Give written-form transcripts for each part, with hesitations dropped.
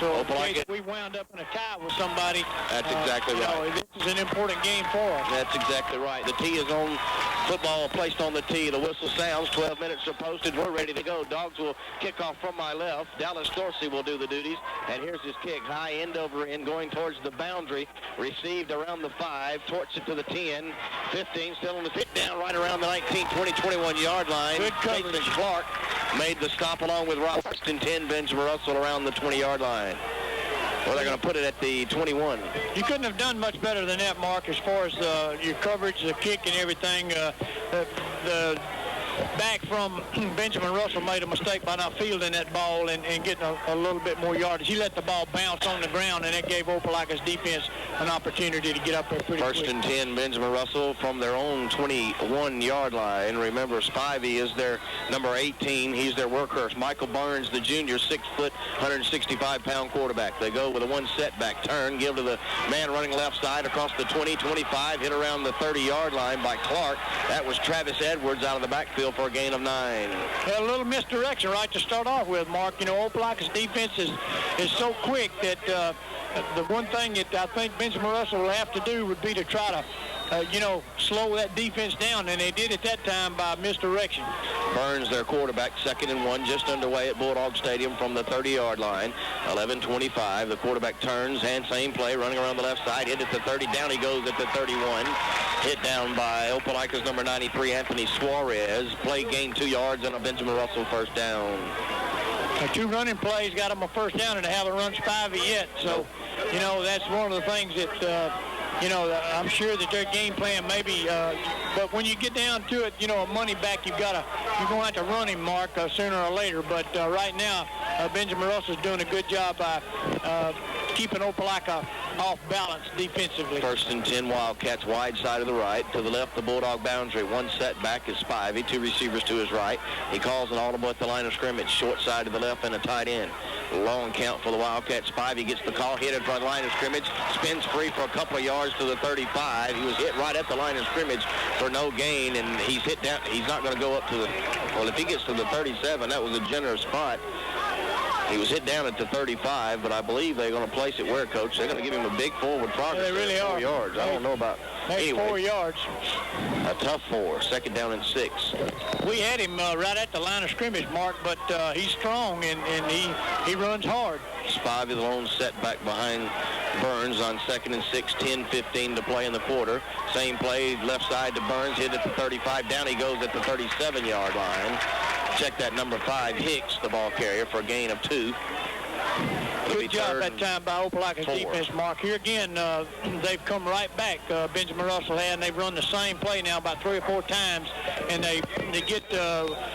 So Opelika, we wound up in a tie with somebody. That's exactly right. This is an important game for us. That's exactly right. The tee is on. Football placed on the tee. The whistle sounds. 12 minutes are posted. We're ready to go. Dogs will kick off from my left. Dallas Dorsey will do the duties. And here's his kick. High end over end going towards the boundary. Received around the 5. Torch it to the 10. 15 still on the hit down right around the 19, 20, 21-yard line. Good coverage. Jason Clark made the stop along with Robertson. 10. Benjamin Russell around the 20-yard line. Well, they're going to put it at the 21. You couldn't have done much better than that, Mark, as far as your coverage, the kick, and everything. The back from Benjamin Russell made a mistake by not fielding that ball and getting a little bit more yardage. He let the ball bounce on the ground, and that gave Opelika's defense an opportunity to get up there pretty quick. First and 10, Benjamin Russell from their own 21-yard line. Remember, Spivey is their number 18. He's their workhorse. Michael Burns, the junior, 6 foot, 165-pound quarterback. They go with a one setback turn, give to the man running left side across the 20, 25, hit around the 30-yard line by Clark. That was Travis Edwards out of the backfield for a gain of 9. A little misdirection right to start off with, Mark. You know, Opelika's defense is so quick that the one thing that I think Benjamin Russell will have to do would be to try to, slow that defense down, and they did it that time by misdirection. Burns, their quarterback, 2nd and 1, just underway at Bulldog Stadium from the 30-yard line. 11:25. The quarterback turns, and same play, running around the left side, hit at the 30. Down he goes at the 31. Hit down by Opelika's number 93, Anthony Suarez. Play gained 2 yards and a Benjamin Russell first down. 2 running plays got them a first down, and they haven't run Spivey yet. So, that's one of the things that, I'm sure that their game plan maybe, but when you get down to it, a money back, you're going to have to run him, Mark, sooner or later. But right now, Benjamin Russell's doing a good job by keeping Opelika off balance defensively. 1st and 10, Wildcats wide side of the right. To the left, the Bulldog boundary. One setback is Spivey. 2 receivers to his right. He calls an audible at the line of scrimmage. Short side to the left and a tight end. Long count for the Wildcats. Spivey gets the call, hit in front of the line of scrimmage. Spins free for a couple of yards to the 35. He was hit right at the line of scrimmage for no gain, and he's hit down. He's not going to go up to the, well, if he gets to the 37, that was a generous spot. He was hit down at the 35, but I believe they're going to place it where, Coach? They're going to give him a big forward progress. Yeah, they really are. 4 yards. I don't know about. Anyway, 4 yards. A tough 4. 2nd down and 6. We had him right at the line of scrimmage, Mark, but he's strong and he runs hard. Spivey, the lone setback behind Burns on 2nd and 6, 10-15 to play in the quarter. Same play, left side to Burns, hit at the 35. Down he goes at the 37-yard line. Check that number 5, Hicks, the ball carrier, for a gain of 2. Good job that time by Opelika's defense, Mark. Here again, they've come right back. Benjamin Russell had, and they've run the same play now about 3 or 4 times, and they get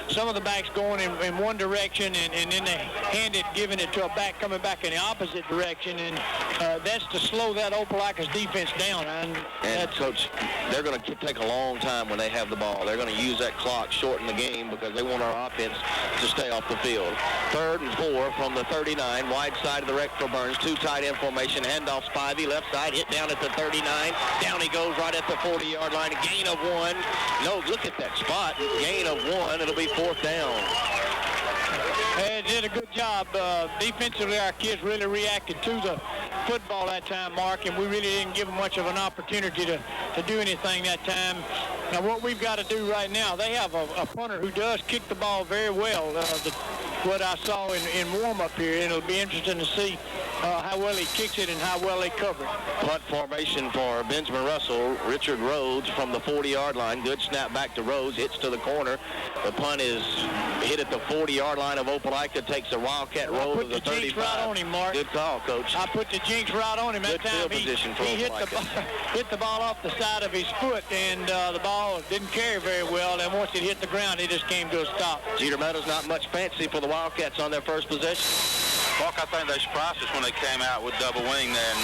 some of the backs going in one direction, and then they hand it, giving it to a back coming back in the opposite direction, and that's to slow that Opelika's defense down. And Coach, they're going to take a long time when they have the ball. They're going to use that clock, shorten the game, because they want our offense to stay off the field. 3rd and 4 from the 39, wide side of the wreck for Burns. 2 tight end formation, handoff Spivey, left side, hit down at the 39. Down he goes right at the 40-yard line. A gain of 1. No, look at that spot. Gain of 1. It'll be 4th down. They did a good job. Defensively, our kids really reacted to the football that time, Mark, and we really didn't give them much of an opportunity to do anything that time. Now, what we've got to do right now, they have a punter who does kick the ball very well, what I saw in warm-up here, and it'll be interesting to see how well he kicks it and how well they cover it. Punt formation for Benjamin Russell. Richard Rhodes from the 40-yard line. Good snap back to Rhodes. Hits to the corner. The punt is hit at the 40-yard line of Opelika. Takes a Wildcat roll to the 35. I put the jinx right on him, Mark. Good call, Coach. I put the jinx right on him. Good that time. He hit the ball off the side of his foot, and the ball didn't carry very well. And once it hit the ground, it just came to a stop. Jeter Meadows not much fancy for the Wildcats on their first possession. Mark, I think they surprised us when they came out with double wing there and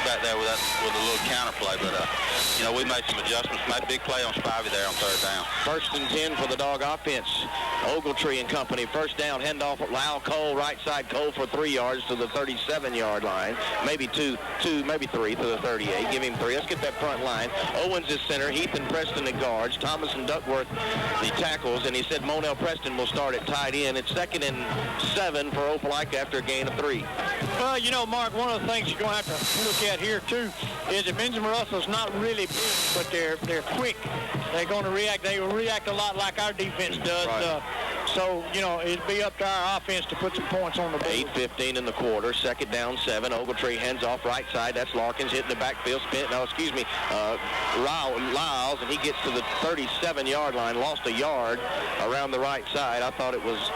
back there with a little counter play. But, we made some adjustments. Made a big play on Spivey there on 3rd down. 1st and 10 for the Dog offense. Ogletree and company. 1st down, handoff at Lyle Cole. Right side, Cole for 3 yards to the 37-yard line. Maybe 2, maybe 3 to the 38. Give him 3. Let's get that front line. Owens is center. Heath and Preston the guards. Thomas and Duckworth the tackles. And he said Monell Preston will start at tight end. It's 2nd and 7 for Opelika after a gain of 3. Well, you know, Mark, one of the things you're going to have to look at here, too, is that Benjamin Russell's not really big, but they're quick. They're going to react. They will react a lot like our defense does. Right. So, you know, it'd be up to our offense to put some points on the board. 8:15 in the quarter. Second down, 7. Ogletree hands off right side. That's Larkins hitting the backfield. Lyles, and he gets to the 37-yard line. Lost a yard around the right side. I thought it was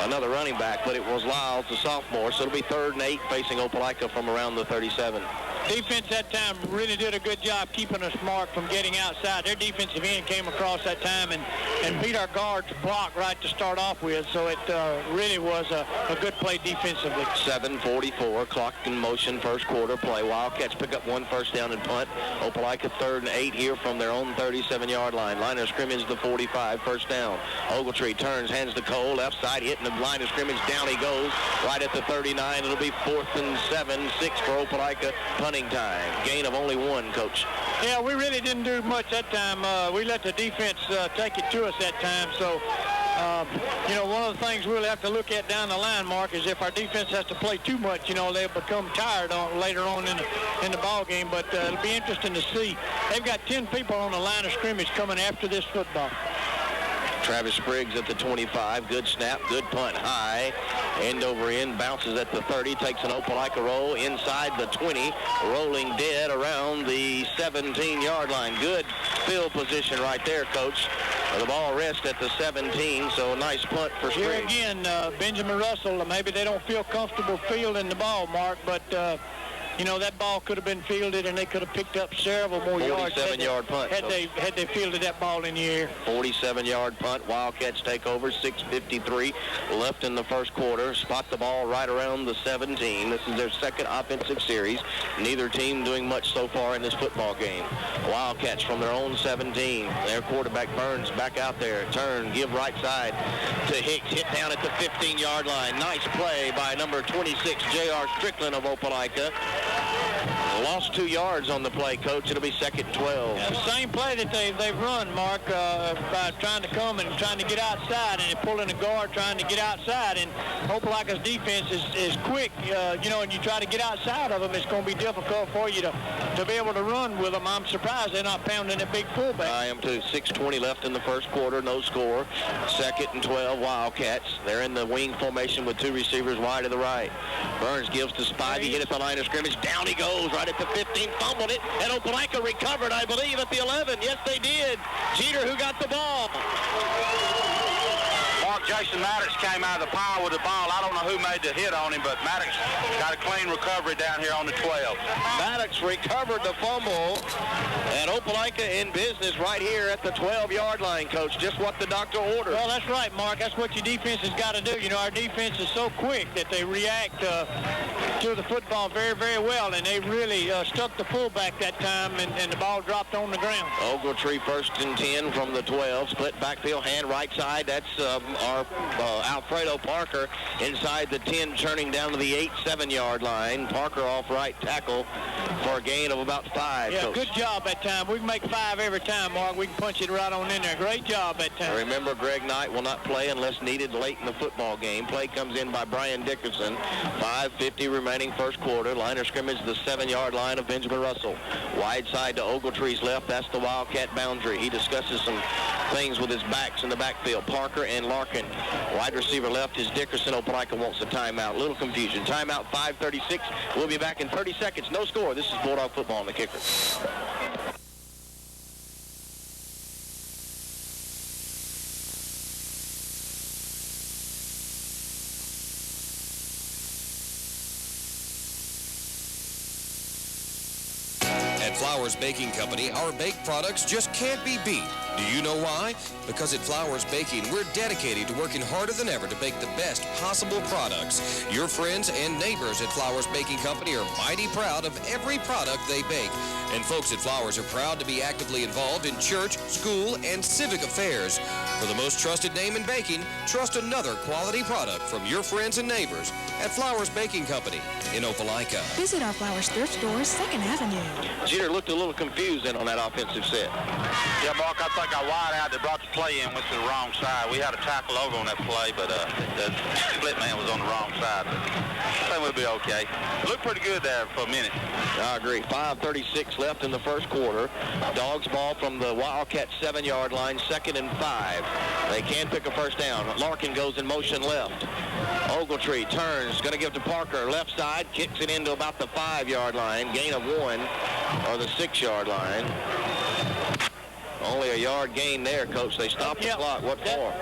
another running back, but it was Lyles, the sophomore. So it'll be 3rd and 8 facing Opelika from around the 37. Defense that time really did a good job keeping us, Mark, from getting outside. Their defensive end came across that time and beat our guard to block right to start off with. So it really was a good play defensively. 7:44, clock in motion, first quarter play. Wildcats pick up 1 first down and punt. Opelika 3rd and 8 here from their own 37-yard line. Line of scrimmage, the 45, first down. Ogletree turns, hands to Cole, left side, hitting the line of scrimmage. Down he goes, right at the 39. It'll be 4th and 7, 6 for Opelika. Punting time. Gain of only 1, Coach. Yeah, we really didn't do much that time. We let the defense take it to us that time. So, you know, one of the things we'll have to look at down the line, Mark, is if our defense has to play too much, you know, they'll become tired later on in the ball game. But it'll be interesting to see. They've got 10 people on the line of scrimmage coming after this football. Travis Spriggs at the 25. Good snap, good punt high. End over end, bounces at the 30, takes an Opelika roll inside the 20, rolling dead around the 17-yard line. Good field position right there, Coach. The ball rests at the 17, so a nice punt for Spriggs. Here again, Benjamin Russell, maybe they don't feel comfortable fielding the ball, Mark, but you know, that ball could have been fielded and they could have picked up several more yards. 47-yard punt. Had they fielded that ball in the air. 47-yard punt. Wildcats take over. 6:53 left in the first quarter. Spot the ball right around the 17. This is their second offensive series. Neither team doing much so far in this football game. Wildcats from their own 17. Their quarterback Burns back out there. Turn, give right side to Hicks. Hit down at the 15-yard line. Nice play by number 26, J.R. Strickland of Opelika. Lost 2 yards on the play, Coach. It'll be 2nd and 12. Yeah, the same play that they've run, Mark, by trying to come and trying to get outside, and they're pulling a guard trying to get outside. And Opelika's defense is quick, you know, and you try to get outside of them, it's going to be difficult for you to be able to run with them. I'm surprised they're not pounding a big fullback. I am too. 6:20 left in the first quarter, no score. 2nd and 12, Wildcats. They're in the wing formation with 2 receivers wide to the right. Burns gives to Spivey, hit at the line of scrimmage. Down he goes, right at the 15, fumbled it, and Opelika recovered, I believe, at the 11. Yes, they did. Jeter, who got the ball. Mark, Jason Maddox came out of the pile with the ball. I don't know who made the hit on him, but Maddox got a clean recovery down here on the 12. Maddox recovered the fumble, and Opelika in business right here at the 12-yard line, Coach. Just what the doctor ordered. Well, that's right, Mark. That's what your defense has got to do. You know, our defense is so quick that they react to the football very, very well, and they really stuck the fullback that time, and the ball dropped on the ground. Ogletree 1st and 10 from the 12. Split backfield, hand right side. That's our Alfredo Parker inside the 10, turning down to the 8-7-yard line. Parker off right tackle for a gain of about 5. Yeah, Coach. good job that time. We can make 5 every time, Mark. We can punch it right on in there. Great job that time. Remember, Greg Knight will not play unless needed late in the football game. Play comes in by Brian Dickerson. 5:50 remaining first quarter. Line of scrimmage, the 7-yard line of Benjamin Russell. Wide side to Ogletree's left. That's the Wildcat boundary. He discusses some things with his backs in the backfield. Parker and Larkin. Wide receiver left is Dickerson. Opelika wants a timeout. Little confusion. Timeout 5:36. We'll be back in 30 seconds. No score. This is Bulldog football on the Kicker. At Flowers Baking Company, our baked products just can't be beat. Do you know why? Because at Flowers Baking, we're dedicated to working harder than ever to bake the best possible products. Your friends and neighbors at Flowers Baking Company are mighty proud of every product they bake. And folks at Flowers are proud to be actively involved in church, school, and civic affairs. For the most trusted name in baking, trust another quality product from your friends and neighbors at Flowers Baking Company in Opelika. Visit our Flowers thrift stores, 2nd Avenue. Jeter looked a little confused in on that offensive set. Yeah, Mark, I think our wide out that brought the play in went to the wrong side. We had a tackle over on that play, but the split man was on the wrong side. I think we be okay. Looked pretty good there for a minute. I agree. 5:36 left in the first quarter. Dogs ball from the Wildcat 7-yard line, 2nd and 5. They can pick a first down. Larkin goes in motion left. Ogletree turns, going to give to Parker. Left side, kicks it into about the 5-yard line. Gain of 1, or the 6-yard line. Only a yard gain there, Coach. They stopped the clock. What for?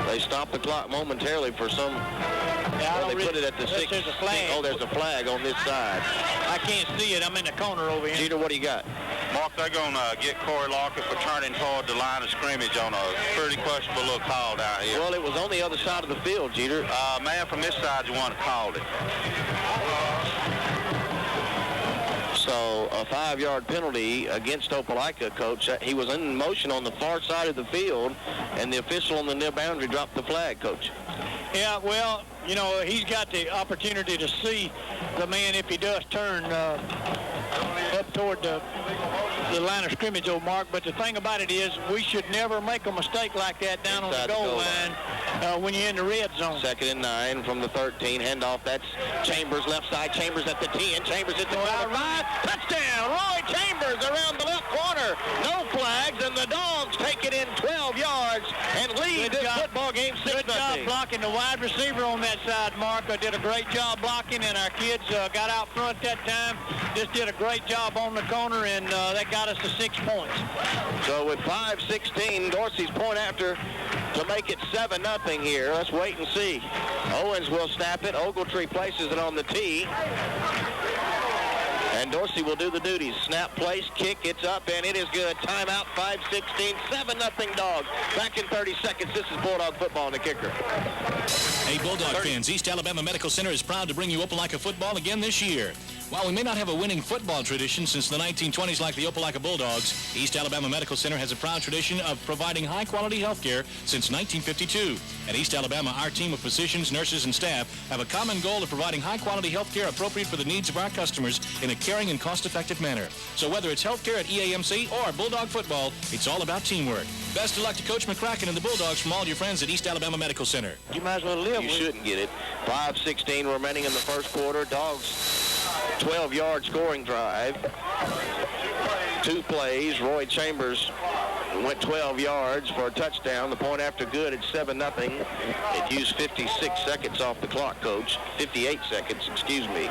They stopped the clock momentarily for some... Well, they put it at the 6. There's a flag. Oh, there's a flag on this side. I can't see it. I'm in the corner over here. Jeter, what do you got? Mark, they're going to get Corey Lockett for turning toward the line of scrimmage on a pretty questionable little call down here. Well, it was on the other side of the field, Jeter. Man from this side is the one that called it. So a 5-yard penalty against Opelika, Coach. He was in motion on the far side of the field, and the official on the near boundary dropped the flag, Coach. Yeah, well, you know, he's got the opportunity to see the man if he does turn up toward the line of scrimmage, old Mark. But the thing about it is we should never make a mistake like that down Inside on the goal line when you're in the red zone. 2nd and 9 from the 13. Handoff. That's Chambers left side. Chambers at the 10. Chambers at the 5. Touchdown! Roy Chambers around the left corner. No flags, and the Dogs take it in 12 yards and lead this football game 6-0. Good job blocking the wide receiver on that side, Mark. Did a great job blocking, and our kids got out front that time. Just did a great job on the corner, and that got us to 6 points. So with 5:16, Dorsey's point after to make it 7-0 here. Let's wait and see. Owens will snap it. Ogletree places it on the tee. And Dorsey will do the duties. Snap, place, kick, it's up, and it is good. Timeout, 5:16, 7-0 Dogs. Back in 30 seconds. This is Bulldog football and the kicker. Hey, Bulldog fans, East Alabama Medical Center is proud to bring you Opelika football again this year. While we may not have a winning football tradition since the 1920s like the Opelika Bulldogs, East Alabama Medical Center has a proud tradition of providing high-quality health care since 1952. At East Alabama, our team of physicians, nurses, and staff have a common goal of providing high-quality health care appropriate for the needs of our customers in a caring and cost-effective manner. So whether it's health care at EAMC or Bulldog football, it's all about teamwork. Best of luck to Coach McCracken and the Bulldogs from all your friends at East Alabama Medical Center. You might as well live You with shouldn't get it. 5:16 remaining in the first quarter. Dogs 12-yard scoring drive. 2 plays. Roy Chambers went 12 yards for a touchdown. The point after good, it's 7-0. It used 56 seconds off the clock, Coach. 58 seconds, excuse me.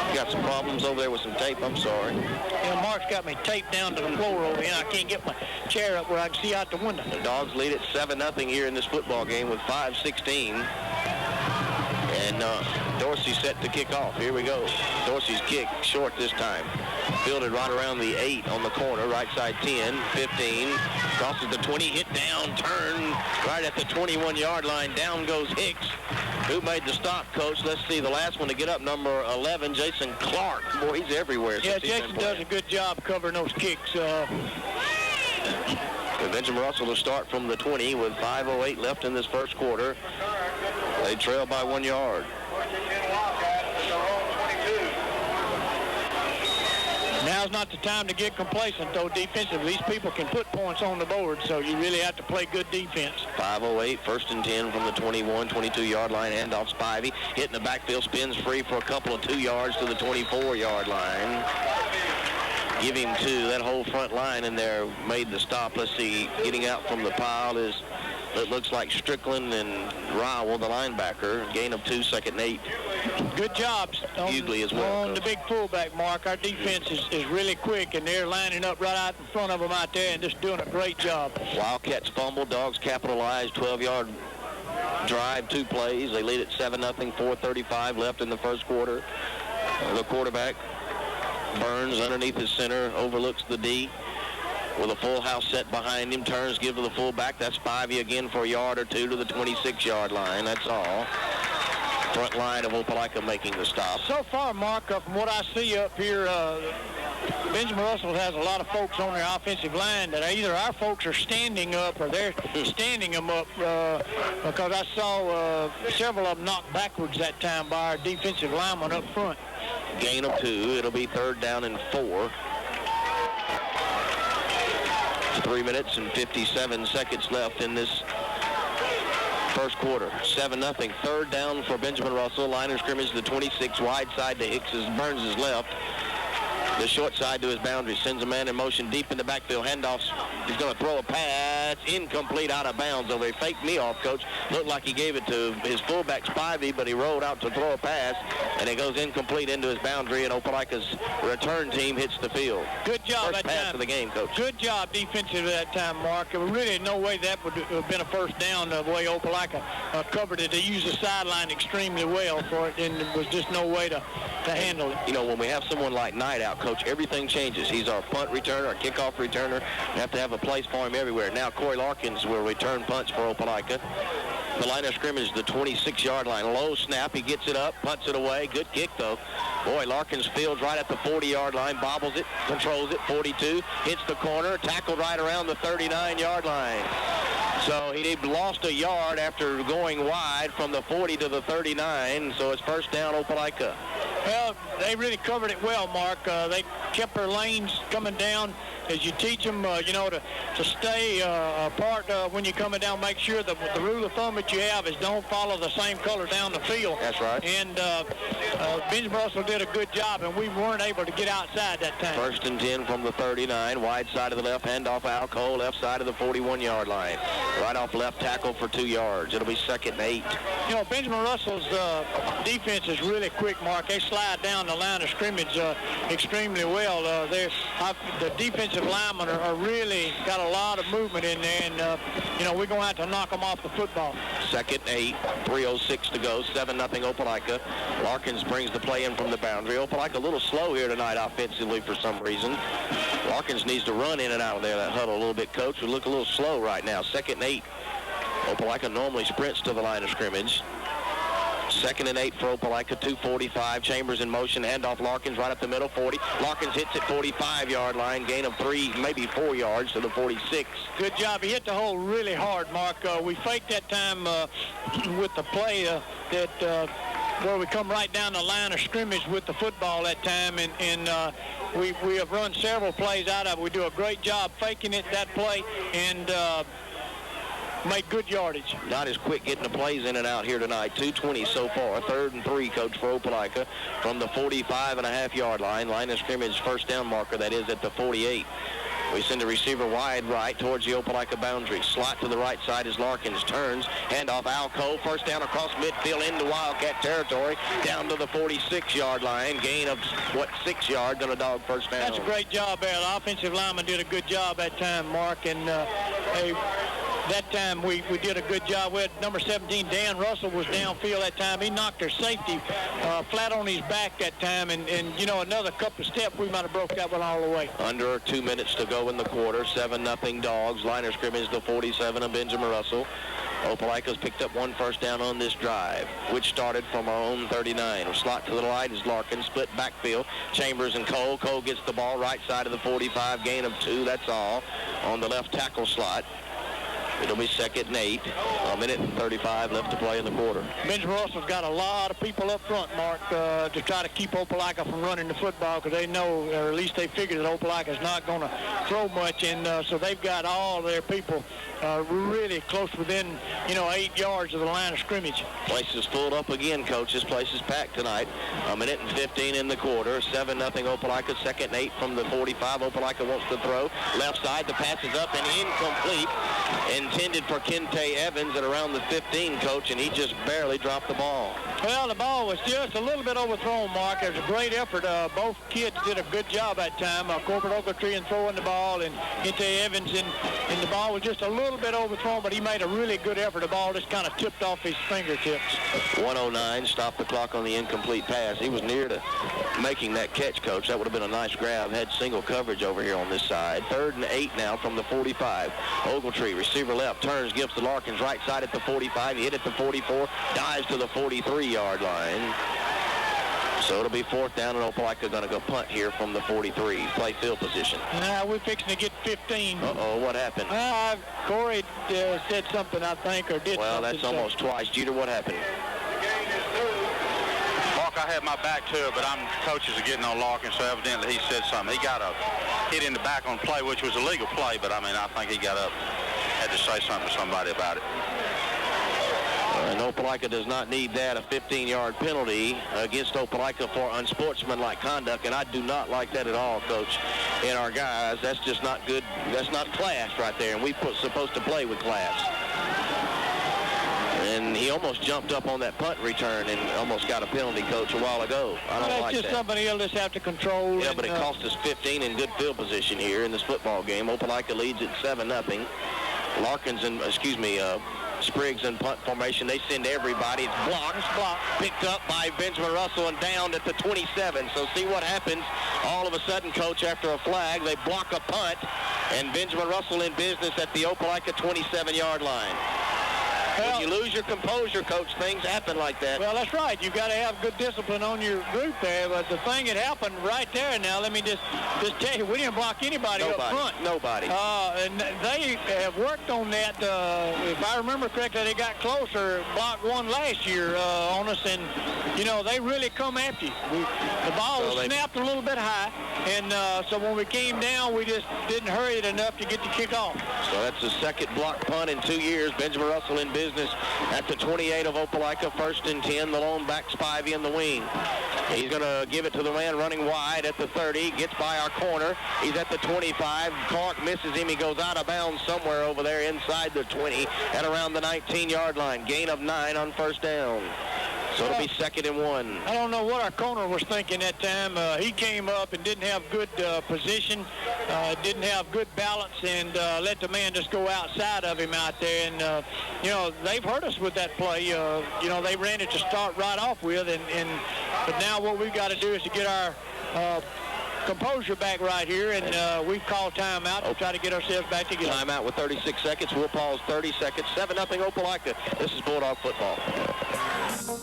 You got some problems over there with some tape, I'm sorry. Yeah, Mark's got me taped down to the floor over here. I can't get my chair up where I can see out the window. The Dogs lead at 7-0 here in this football game with 5:16. And Dorsey set to kick off. Here we go. Dorsey's kick short this time. Fielded right around the 8 on the corner. Right side 10, 15. Crosses the 20, hit down, turn right at the 21-yard line. Down goes Hicks. Who made the stop, Coach? Let's see. The last one to get up, number 11, Jason Clark. Boy, he's everywhere. Yeah, Jason does a good job covering those kicks. Benjamin Russell will start from the 20 with 5:08 left in this first quarter. They trail by 1 yard. Now's not the time to get complacent, though, defensively. These people can put points on the board, so you really have to play good defense. 5:08, 1st and 10 from the 21, 22-yard line. Handoff Spivey. Hitting the backfield, spins free for a couple of 2 yards to the 24-yard line. Give him 2. That whole front line in there made the stop. Let's see. Getting out from the pile is, it looks like Strickland and Rowell, the linebacker. Gain of 2, 2nd and 8. Good job Hughley as well, on Coach. the big fullback, Mark. Our defense is really quick, and they're lining up right out in front of them out there and just doing a great job. Wildcats fumble. Dogs capitalize. 12-yard drive, 2 plays. They lead at 7-0. 4:35 left in the first quarter. The quarterback, Burns, underneath his center, overlooks the D with a full house set behind him. Turns, give to the fullback. That's Spivey again for a yard or 2 to the 26-yard line. That's all. Front line of Opelika making the stop. So far, Mark, from what I see up here, Benjamin Russell has a lot of folks on their offensive line that either our folks are standing up or they're standing them up because I saw several of them knocked backwards that time by our defensive lineman up front. Gain of 2. It'll be 3rd down and 4. 3 minutes and 57 seconds left in this First quarter, 7-0. Third down for Benjamin Russell. Line of scrimmage to the 26, wide side to Hicks as Burns is left. The short side to his boundary, sends a man in motion deep in the backfield. Handoffs. He's going to throw a pass, incomplete, out of bounds. Over. He faked me off, Coach. Looked like he gave it to his fullback, Spivey, but he rolled out to throw a pass, and it goes incomplete into his boundary, and Opelika's return team hits the field. Good job first that pass time. of the game, Coach. Good job defensive at that time, Mark. There was really no way that would have been a first down the way Opelika covered it. They used the sideline extremely well for it, and there was just no way to handle it. You know, when we have someone like Knight out, Coach, everything changes. He's our punt returner, our kickoff returner. We have to have a place for him everywhere. Now Corey Larkins will return punts for Opelika. The line of scrimmage, the 26-yard line. Low snap. He gets it up, punts it away. Good kick, though. Boy, Larkins fields right at the 40-yard line, bobbles it, controls it, 42, hits the corner, tackled right around the 39-yard line. So he lost a yard after going wide from the 40 to the 39, so it's first down Opelika. Well, they really covered it well, Mark. They kept their lanes coming down. As you teach them, you know, to stay apart when you're coming down, make sure that the rule of thumb that you have is don't follow the same color down the field. That's right. And Benjamin Russell did a good job, and we weren't able to get outside that time. First and 10 from the 39, wide side of the left, handoff Al Cole, left side of the 41-yard line. Right off left tackle for 2 yards. It'll be second and 8. You know, Benjamin Russell's defense is really quick, Mark. They slide down the line of scrimmage extremely well. The defensive linemen are really got a lot of movement in there, and, you know, we're going to have to knock them off the football. Second and 8, 3:06 to go, 7-0 Opelika. Larkins brings the play in from the boundary. Opelika a little slow here tonight offensively for some reason. Larkins needs to run in and out of there, that huddle a little bit, Coach. We look a little slow right now. Second and 8. Opelika normally sprints to the line of scrimmage. Second and 8 for Opelika, 2:45. Chambers in motion, handoff Larkins right up the middle, 40. Larkins hits at 45-yard line, gain of 3, maybe 4 yards to the 46. Good job. He hit the hole really hard, Mark. We faked that time with the play where we come right down the line of scrimmage with the football that time, and we have run several plays out of it. We do a great job faking it, that play, and made good yardage. Not as quick getting the plays in and out here tonight. 2:20 so far. 3rd and 3, Coach, for Opelika from the 45.5-yard line. Line of scrimmage first down marker, that is at the 48. We send the receiver wide right towards the Opelika boundary. Slot to the right side as Larkins turns. Handoff Al Cole. First down across midfield into Wildcat territory. Down to the 46-yard line. Gain of, 6 yards on a dog first down. That's a great job there. The offensive lineman did a good job that time, Mark, and that time we did a good job with number 17. Dan Russell was downfield that time. He knocked their safety flat on his back that time, and you know, another couple of steps we might have broke that one all the way. Under 2 minutes to go in the quarter. 7-0 Dogs. Line of scrimmage the 47 of Benjamin Russell. Opelika's picked up 1 first down on this drive, which started from our own 39. A slot to the right is Larkin, split backfield. Chambers and Cole. Cole gets the ball right side of the 45, gain of 2, that's all, on the left tackle slot. It'll be second and 8. 1:35 left to play in the quarter. Benjamin Russell's got a lot of people up front, Mark, to try to keep Opelika from running the football, because they know, or at least they figure, that Opelika's not going to throw much, and so they've got all their people really close within, 8 yards of the line of scrimmage. Place is filled up again, Coach. This place is packed tonight. 1:15 in the quarter. 7-0 Opelika. Second and 8 from the 45. Opelika wants to throw. Left side, the pass is up and incomplete. Intended for Kente Evans at around the 15, Coach, and he just barely dropped the ball. Well, the ball was just a little bit overthrown, Mark. It was a great effort. Both kids did a good job that time. Corbett Ogletree in throwing the ball, and Kente Evans, and the ball was just a little bit overthrown, but he made a really good effort. The ball just kind of tipped off his fingertips. 1:09, stopped the clock on the incomplete pass. He was near to making that catch, Coach. That would have been a nice grab. Had single coverage over here on this side. 3rd and 8 now from the 45. Ogletree, receiver left, turns, gives to Larkins right side at the 45. He hit at the 44, dives to the 43-yard line. So it'll be 4th down, and Opelika going to go punt here from the 43. Play field position. We're fixing to get 15. Uh-oh, what happened? Corey said something, I think, or did something. Well, that's almost twice. Jeter, what happened? Mark, I had my back to it, but coaches are getting on Larkins, so evidently he said something. He got a hit in the back on play, which was a legal play, but I think he got up, had to say something to somebody about it. And Opelika does not need that, a 15-yard penalty against Opelika for unsportsmanlike conduct, and I do not like that at all, Coach. And our guys, that's just not good. That's not class right there, and we're supposed to play with class. And he almost jumped up on that punt return and almost got a penalty, Coach, a while ago. I don't like that. That's just something he'll just have to control. Yeah, but it cost us 15 in good field position here in this football game. Opelika leads at 7-0. Larkins and, Spriggs in punt formation. They send everybody. It's blocked. Picked up by Benjamin Russell and down at the 27. So see what happens. All of a sudden, Coach, after a flag, they block a punt, and Benjamin Russell in business at the Opelika 27-yard line. When you lose your composure, Coach, things happen like that. Well, that's right. You've got to have good discipline on your group there. But the thing that happened right there now, let me just tell you, we didn't block anybody up front. Nobody. And they have worked on that. If I remember correctly, they got closer, blocked one last year on us, and, they really come after you. The ball was snapped a little bit high, and so when we came down, we just didn't hurry it enough to get the kick off. So that's the second block punt in 2 years. Benjamin Russell in business at the 28 of Opelika, 1st and 10. The lone back Spivey in the wing. He's going to give it to the man running wide at the 30. Gets by our corner. He's at the 25. Clark misses him. He goes out of bounds somewhere over there inside the 20 at around the 19-yard line. Gain of 9 on 1st down. So it'll be 2nd and 1. I don't know what our corner was thinking that time. He came up and didn't have good position, didn't have good balance, and let the man just go outside of him out there. And, they've hurt us with that play. They ran it to start right off with, but now what we've got to do is to get our composure back right here, and we've called timeout to try to get ourselves back together. Timeout with 36 seconds. We'll pause 30 seconds. 7-0 Opelika. This is Bulldog football.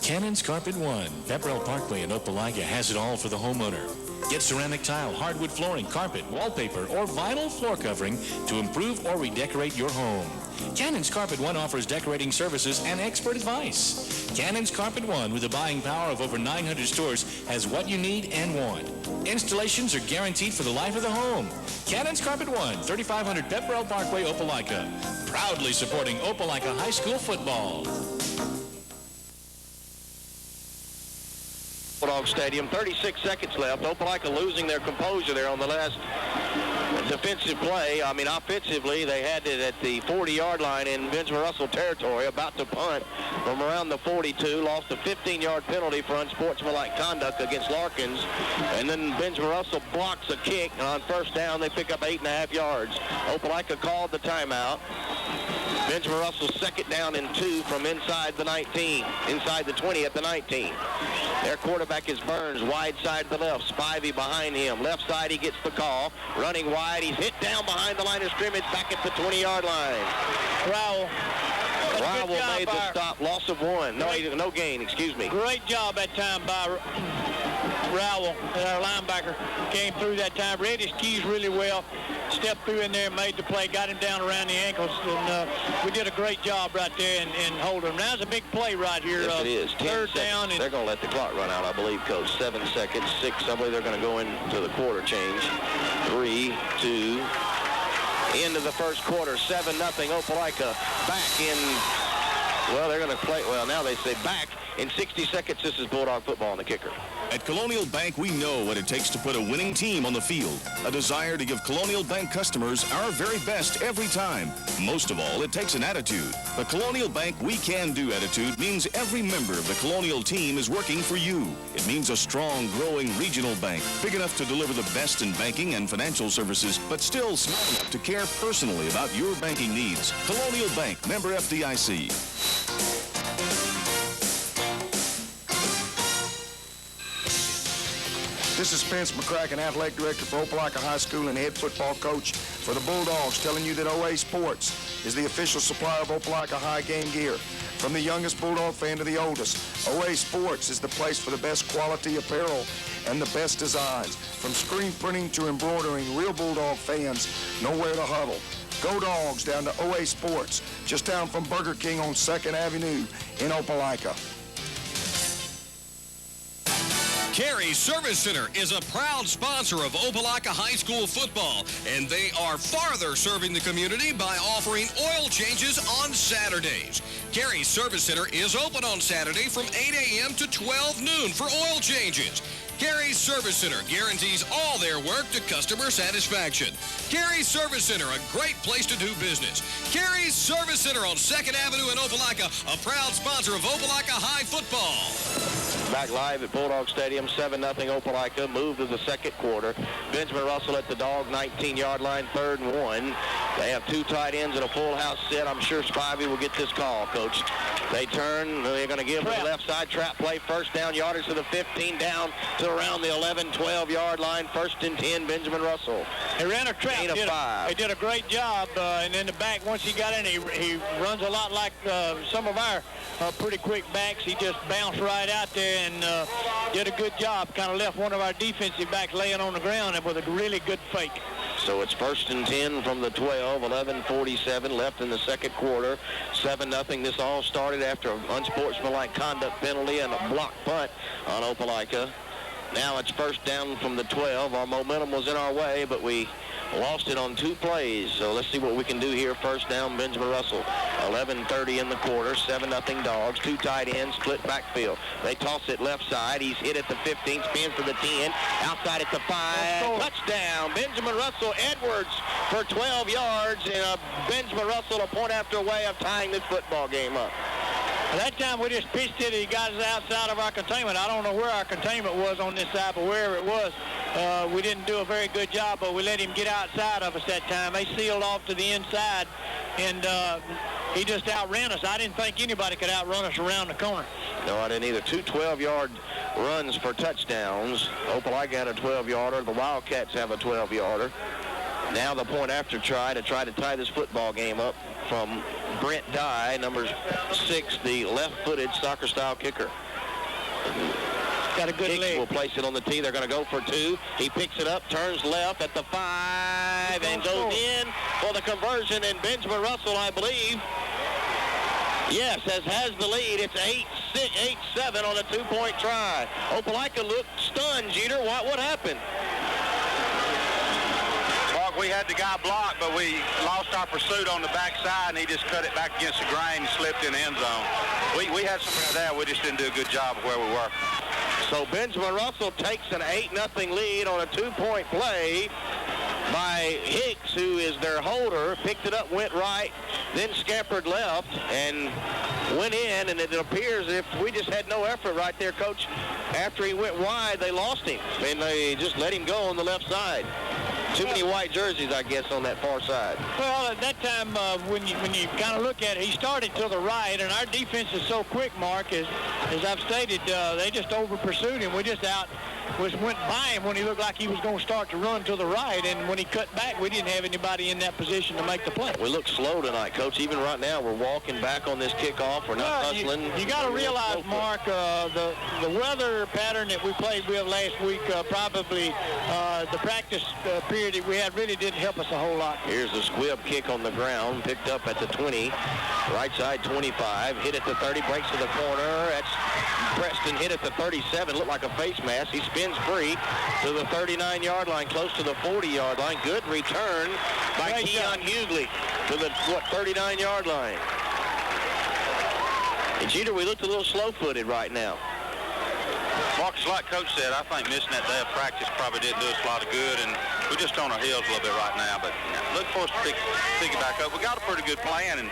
Cannon's Carpet One. Pepperell Parkway in Opelika has it all for the homeowner. Get ceramic tile, hardwood flooring, carpet, wallpaper, or vinyl floor covering to improve or redecorate your home. Cannon's Carpet One offers decorating services and expert advice. Cannon's Carpet One, with a buying power of over 900 stores, has what you need and want. Installations are guaranteed for the life of the home. Cannon's Carpet One, 3500 Pepperell Parkway, Opelika. Proudly supporting Opelika High School football. Bulldog Stadium, 36 seconds left. Opelika losing their composure there on the last defensive play. Offensively, they had it at the 40-yard line in Benjamin Russell territory, about to punt from around the 42. Lost a 15-yard penalty for unsportsmanlike conduct against Larkins. And then Benjamin Russell blocks a kick, and on 1st down, they pick up 8.5 yards. Opelika called the timeout. Benjamin Russell 2nd down and 2 from inside the 19, inside the 20 at the 19. Their quarterback is Burns, wide side to the left. Spivey behind him. Left side, he gets the call. Running wide, he's hit down behind the line of scrimmage, back at the 20-yard line. Rowell made the stop. Loss of 1. No gain, excuse me. Great job that time by Rowell, our linebacker. Came through that time. Read his keys really well. Stepped through in there and made the play. Got him down around the ankles. And we did a great job right there in holding him. Now it's a big play right here. Yes, it is. 3rd down. They're going to let the clock run out, I believe, Coach. 7 seconds. 6. I believe they're going to go into the quarter change. 3, 2. End of the first quarter. 7-0. Opelika back in. Well, they're going to play. Well, now they say back in 60 seconds. This is Bulldog football and the kicker. At Colonial Bank, we know what it takes to put a winning team on the field. A desire to give Colonial Bank customers our very best every time. Most of all, it takes an attitude. The Colonial Bank We Can Do attitude means every member of the Colonial team is working for you. It means a strong, growing regional bank, big enough to deliver the best in banking and financial services, but still small enough to care personally about your banking needs. Colonial Bank, member FDIC. This is Spence McCracken, Athletic Director for Opelika High School and head football coach for the Bulldogs, telling you that OA Sports is the official supplier of Opelika High game gear. From the youngest Bulldog fan to the oldest, OA Sports is the place for the best quality apparel and the best designs. From screen printing to embroidering, real Bulldog fans know where to huddle. Go Dogs down to OA Sports, just down from Burger King on 2nd Avenue in Opelika. Carey Service Center is a proud sponsor of Opelika High School football, and they are farther serving the community by offering oil changes on Saturdays. Carey Service Center is open on Saturday from 8 a.m. to 12 noon for oil changes. Carey Service Center guarantees all their work to customer satisfaction. Carey Service Center, a great place to do business. Carey Service Center on 2nd Avenue in Opelika, a proud sponsor of Opelika High football. Back live at Bulldog Stadium, 7-0 Opelika. Move to the second quarter. Benjamin Russell at the Dog 19-yard line, 3rd and 1. They have 2 tight ends and a full house set. I'm sure Spivey will get this call, Coach. They turn. They're going to give the left side trap play. First down, yardage to the 15, down to around the 11, 12-yard line. 1st and 10, Benjamin Russell. He ran a trap. He did a great job. And in the back, once he got in, he runs a lot like some of our pretty quick backs. He just bounced right out there and did a good job. Kind of left one of our defensive backs laying on the ground and with a really good fake. So it's 1st and 10 from the 12, 11:47 left in the second quarter. 7-0. This all started after an unsportsmanlike conduct penalty and a block punt on Opelika. Now it's 1st down from the 12. Our momentum was in our way, but we lost it on 2 plays. So let's see what we can do here. 1st down, Benjamin Russell. 11:30 in the quarter. 7-0 Dogs. 2 tight ends, split backfield. They toss it left side. He's hit at the 15, spins to the 10, outside at the 5. Touchdown, Benjamin Russell. Edwards for 12 yards, and Benjamin Russell a point after way of tying this football game up. That time we just pitched it. He got us outside of our containment. I don't know where our containment was on this side, but wherever it was, we didn't do a very good job, but we let him get outside of us that time. They sealed off to the inside, and he just outran us. I didn't think anybody could outrun us around the corner. No, I didn't either. 2 12-yard runs for touchdowns. Opelika had a 12-yarder. The Wildcats have a 12-yarder. Now the point after try to tie this football game up from Brent Dye, number 6, the left-footed soccer-style kicker. Got a good leg. Will place it on the tee. They're going to go for 2. He picks it up, turns left at the 5, and goes in for the conversion. And Benjamin Russell, I believe, yes, has the lead. It's 8-7 on a 2-point try. Opelika looked stunned, Jeter. What happened? We had the guy blocked, but we lost our pursuit on the backside, and he just cut it back against the grain and slipped in the end zone. We had something there. We just didn't do a good job of where we were. So Benjamin Russell takes an 8-0 lead on a 2-point play by Hicks, who is their holder. Picked it up, went right, then scampered left, and went in, and it appears if we just had no effort right there, Coach. After he went wide, they lost him, and they just let him go on the left side. Too many white jerseys, I guess, on that far side. Well, at that time, when you kind of look at it, he started to the right, and our defense is so quick, Mark, as I've stated, they just over-pursued him. We just went by him when he looked like he was going to start to run to the right, and when he cut back, we didn't have anybody in that position to make the play. We look slow tonight, Coach. Even right now, we're walking back on this kickoff. We're not hustling. You got to realize, Mark, the weather pattern that we played with last week, probably the practice period that we had really didn't help us a whole lot. Here's a squib kick on the ground, picked up at the 20, right side 25, hit at the 30, breaks to the corner. That's Preston, hit at the 37, looked like a face mask. He spins free to the 39-yard line, close to the 40-yard line. Good return by Keon Hughley to the 39-yard line. And Jeter, we looked a little slow-footed right now. Marcus, like Coach said, I think missing that day of practice probably didn't do us a lot of good, and we're just on our heels a little bit right now, but look for us to pick it back up. We got a pretty good plan, and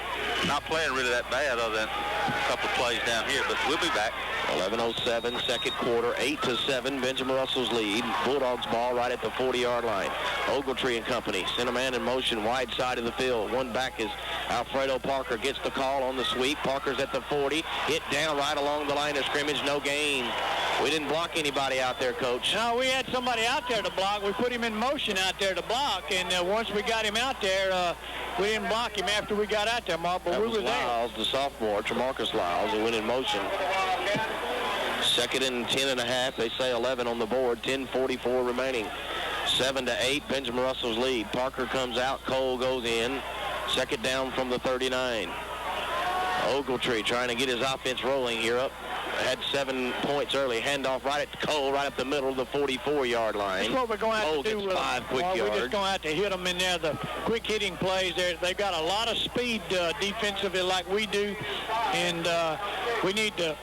not playing really that bad other than a couple of plays down here, but we'll be back. 11:07, second quarter, 8-7, Benjamin Russell's lead. Bulldogs ball right at the 40-yard line. Ogletree and company sent a man in motion wide side of the field. One back is Alfredo Parker, gets the call on the sweep. Parker's at the 40, hit down right along the line of scrimmage, no gain. We didn't block anybody out there, Coach. No, we had somebody out there to block. We put him in motion out there to block, and once we got him out there, we didn't block him after we got out there, Mark, but we were there. Lyles, the sophomore, Tremarcus Lyles, who went in motion. Second and 10.5. They say 11 on the board. 10:44 remaining. 7-8. Benjamin Russell's lead. Parker comes out. Cole goes in. Second down from the 39. Ogletree trying to get his offense rolling here up had 7 points early. Handoff right at Cole, right up the middle of the 44-yard line. That's what we're going to have to do with 5 quick yards. We're just going to have to hit them in there, the quick hitting plays. They've got a lot of speed defensively like we do, and we need to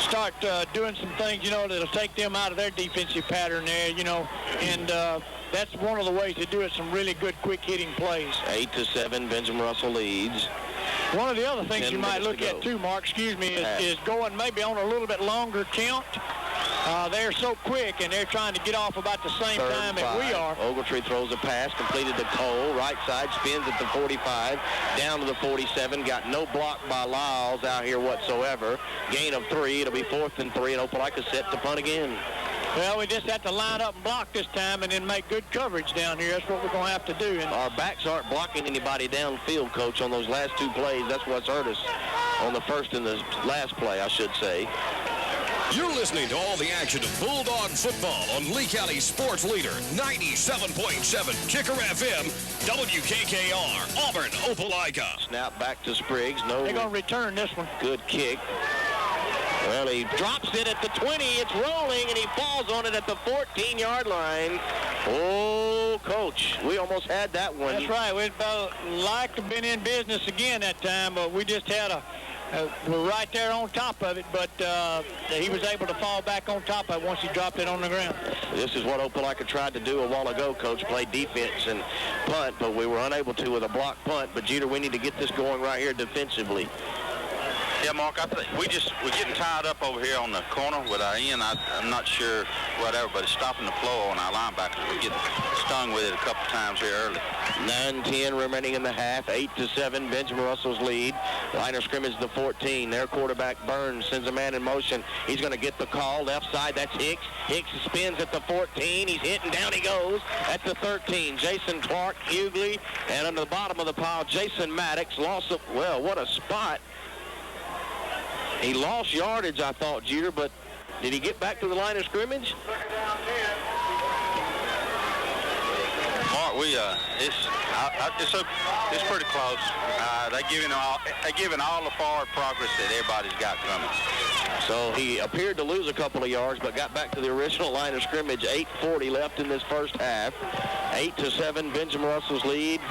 start doing some things, that'll take them out of their defensive pattern there, and that's one of the ways to do it, some really good quick hitting plays. 8-7, Benjamin Russell leads. One of the other things you might look at too, Mark, is going maybe on a little bit longer count. They're so quick, and they're trying to get off about the same time that we are. Ogletree throws a pass, completed to Cole. Right side, spins at the 45, down to the 47. Got no block by Lyles out here whatsoever. Gain of 3. It'll be 4th and 3, and Opelika set to punt again. Well, we just have to line up and block this time and then make good coverage down here. That's what we're going to have to do. And our backs aren't blocking anybody downfield, Coach, on those last 2 plays. That's what's hurt us on the first and the last play, I should say. You're listening to all the action of Bulldog football on Lee County Sports Leader, 97.7 Kicker FM, WKKR, Auburn, Opelika. Snap back to Spriggs. No. They're going to return this one. Good kick. Well, he drops it at the 20. It's rolling, and he falls on it at the 14-yard line. Oh, Coach, we almost had that one. That's right. We'd like to have been in business again that time, but we just had we're right there on top of it, but he was able to fall back on top of it once he dropped it on the ground. This is what Opelika tried to do a while ago, Coach, play defense and punt, but we were unable to with a block punt. But, Jeter, we need to get this going right here defensively. Yeah, Mark, I think we're getting tied up over here on the corner with our end. I'm not sure whatever, but it's stopping the flow on our linebackers. We're getting stung with it a couple times here early. 9-10 remaining in the half. 8-7, Benjamin Russell's lead. Line of scrimmage the 14. Their quarterback Burns sends a man in motion. He's going to get the call. Left side, that's Hicks. Hicks spins at the 14. He's hit and down he goes at the 13. Jason Clark, Hughley, and on the bottom of the pile, Jason Maddox. Loss of, well, what a spot. He lost yardage, I thought, Jeter, but did he get back to the line of scrimmage? Mark, it's pretty close. They're giving all the forward progress that everybody's got coming. So he appeared to lose a couple of yards, but got back to the original line of scrimmage. 8:40 left in this first half. 8-7, Benjamin Russell's lead.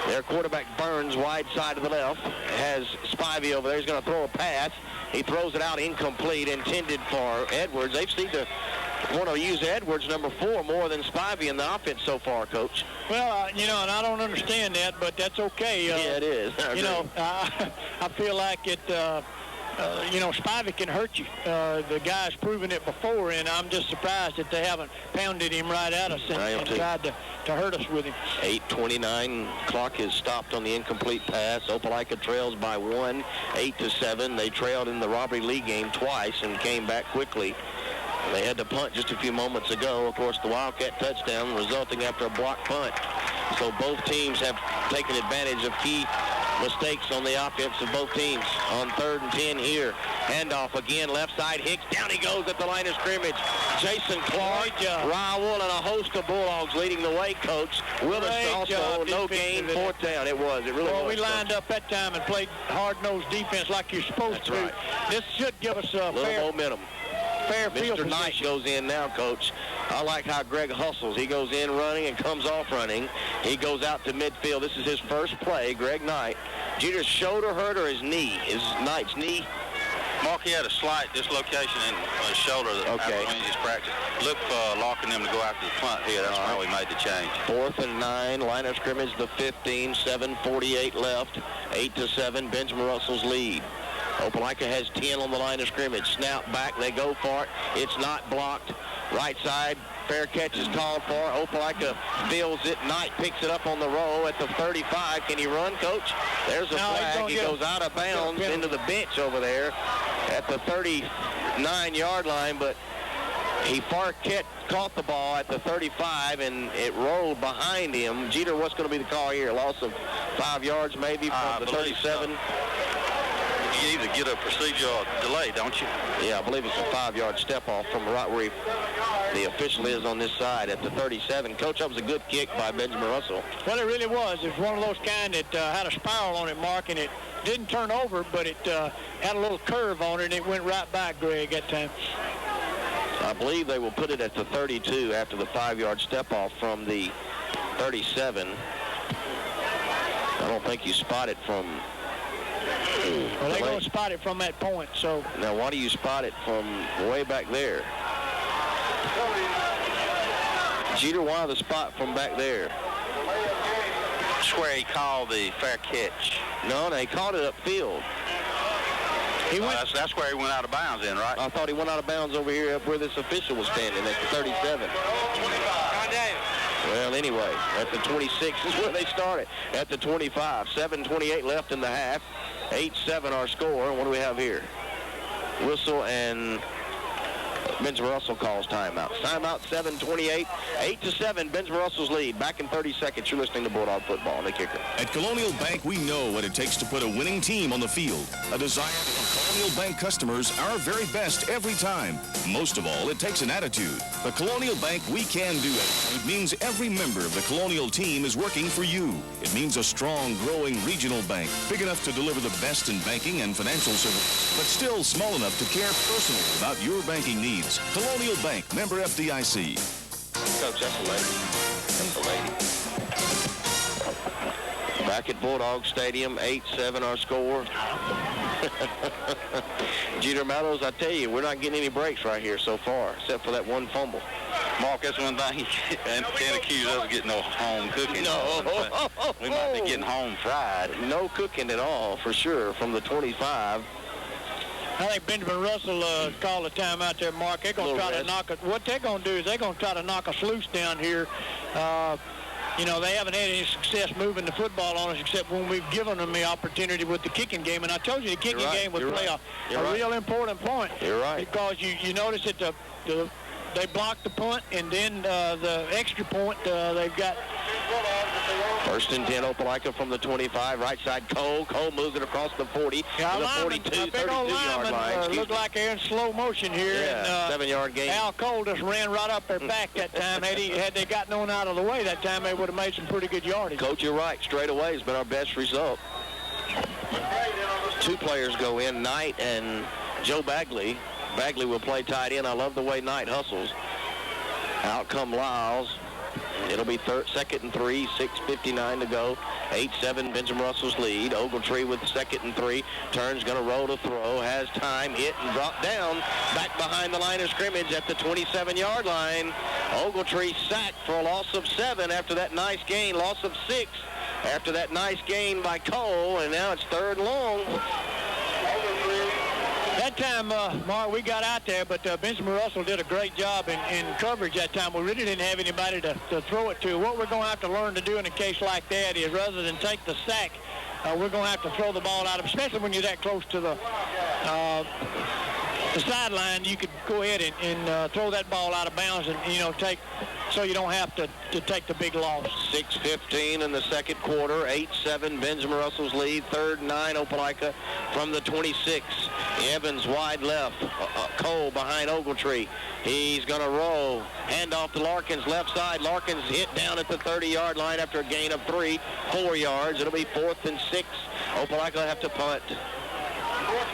Their quarterback Burns, wide side of the left, has Spivey over there. He's going to throw a pass. He throws it out incomplete, intended for Edwards. They seem to want to use Edwards, number 4, more than Spivey in the offense so far, Coach. Well, and I don't understand that, but that's okay. Yeah, it is. I feel like it, Spivey can hurt you. The guy's proven it before, and I'm just surprised that they haven't pounded him right at us and tried to hurt us with him. 8:29, clock is stopped on the incomplete pass. Opelika trails by 1, 8-7. They trailed in the Robbery League game twice and came back quickly. They had to punt just a few moments ago. Of course, the Wildcat touchdown resulting after a block punt. So both teams have taken advantage of key mistakes on the offense of both teams. On 3rd and 10 here. Handoff again, left side. Hicks, down he goes at the line of scrimmage. Jason Clark, Raul, and a host of Bulldogs leading the way, Coach. Willis also, no gain, 4th down. It was. It really was. We lined up that time and played hard-nosed defense like you're supposed to. Right. This should give us a little momentum. Fair field Mr. Knight goes in now, Coach. I like how Greg hustles. He goes in running and comes off running. He goes out to midfield. This is his first play, Greg Knight. Jeter's shoulder hurt or his knee? Is Knight's knee? Mark, he had a slight dislocation in his shoulder after his practice. Look for locking them to go after the punt here. That's why we made the change. 4th and 9, line of scrimmage the 15, 7:48 left. 8-7, Benjamin Russell's lead. Opelika has 10 on the line of scrimmage. Snap back, they go for it. It's not blocked. Right side, fair catch is called for. Opelika feels it. Knight picks it up on the roll at the 35. Can he run, Coach? There's a flag. He goes out of bounds into the bench over there at the 39-yard line, but he caught the ball at the 35, and it rolled behind him. Jeter, what's going to be the call here? Loss of 5 yards maybe from the 37? You either get a procedural delay, don't you? Yeah, I believe it's a 5-yard step off from right where the official is on this side at the 37. Coach, that was a good kick by Benjamin Russell. Well, it really was. It was one of those kind that had a spiral on it, Mark, and it didn't turn over, but it had a little curve on it, and it went right by Greg that time. I believe they will put it at the 32 after the 5-yard step-off from the 37. I don't think you spot it from... Well, they're going to spot it from that point, so... Now, why do you spot it from way back there? Jeter, why the spot from back there? That's where he called the fair catch. No, they called it upfield. That's where he went out of bounds in, right? I thought he went out of bounds over here up where this official was standing at the 37. Well, anyway, at the 26 is where they started. At the 25, 7:28 left in the half. 8-7 our score. What do we have here? Whistle and Benjamin Russell calls timeout. Timeout, 7:28. 8-7, Benjamin Russell's lead. Back in 30 seconds, you're listening to Bulldog Football. The kicker. At Colonial Bank, we know what it takes to put a winning team on the field. A desire to give Colonial Bank customers our very best every time. Most of all, it takes an attitude. The Colonial Bank We Can Do It. It means every member of the Colonial team is working for you. It means a strong, growing regional bank, big enough to deliver the best in banking and financial services, but still small enough to care personally about your banking needs. Colonial Bank, member FDIC. Coach, that's a lady. That's a lady. Back at Bulldog Stadium, 8-7 our score. Jeter Meadows, I tell you, we're not getting any breaks right here so far, except for that one fumble. Mark, that's one thing. And can't accuse us of getting no home cooking. No. We might be getting home fried. No cooking at all, for sure, from the 25. I think Benjamin Russell called a timeout there, Mark. They're going to try to knock it. What they're going to do is they're going to try to knock us loose down here. You know, they haven't had any success moving the football on us except when we've given them the opportunity with the kicking game. And I told you the kicking game would play a real important point. You're right. Because you notice that they blocked the punt, and then the extra point they've got. First and 10, Opelika from the 25, right side Cole. Cole moves it across the 40 to the 42, 32-yard line. Looked like they're in slow motion here. Yeah, and, 7-yard gain. Al Cole just ran right up their back that time. Had they gotten on out of the way that time, they would have made some pretty good yardage. Coach, you're right. Straight away has been our best result. 2 players go in, Knight and Joe Bagley. Bagley will play tight end. I love the way Knight hustles. Out come Lyles. It'll be second and 3, 6:59 to go. 8-7, Benjamin Russell's lead. Ogletree with second and 3. Turns, going to roll to throw. Has time, hit, and drop down. Back behind the line of scrimmage at the 27-yard line. Ogletree sacked for a loss of 7 after that nice gain. Loss of 6 after that nice gain by Cole. And now it's 3rd and long. That time, Mark, we got out there, but Benjamin Russell did a great job in coverage that time. We really didn't have anybody to throw it to. What we're going to have to learn to do in a case like that is rather than take the sack, we're going to have to throw the ball out of, especially when you're that close to the sideline. You could go ahead and throw that ball out of bounds and, you know, so you don't have to take the big loss. 6:15 in the second quarter. 8-7, Benjamin Russell's lead. 3rd and 9, Opelika from the 26. Evans wide left. Cole behind Ogletree. He's going to roll. Hand off to Larkins, left side. Larkins hit down at the 30-yard line after a gain of 4 yards. It'll be 4th and 6. Opelika will have to punt.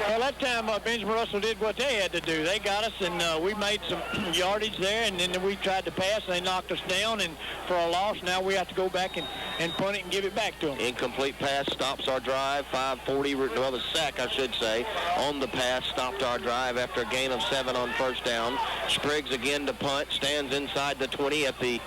Well, that time Benjamin Russell did what they had to do. They got us, and we made some yardage there, and then we tried to pass, and they knocked us down, and for a loss, now we have to go back and punt it and give it back to them. Incomplete pass stops our drive. 5:40, well, the sack, I should say, on the pass stopped our drive after a gain of 7 on first down. Spriggs again to punt, stands inside the 20 at the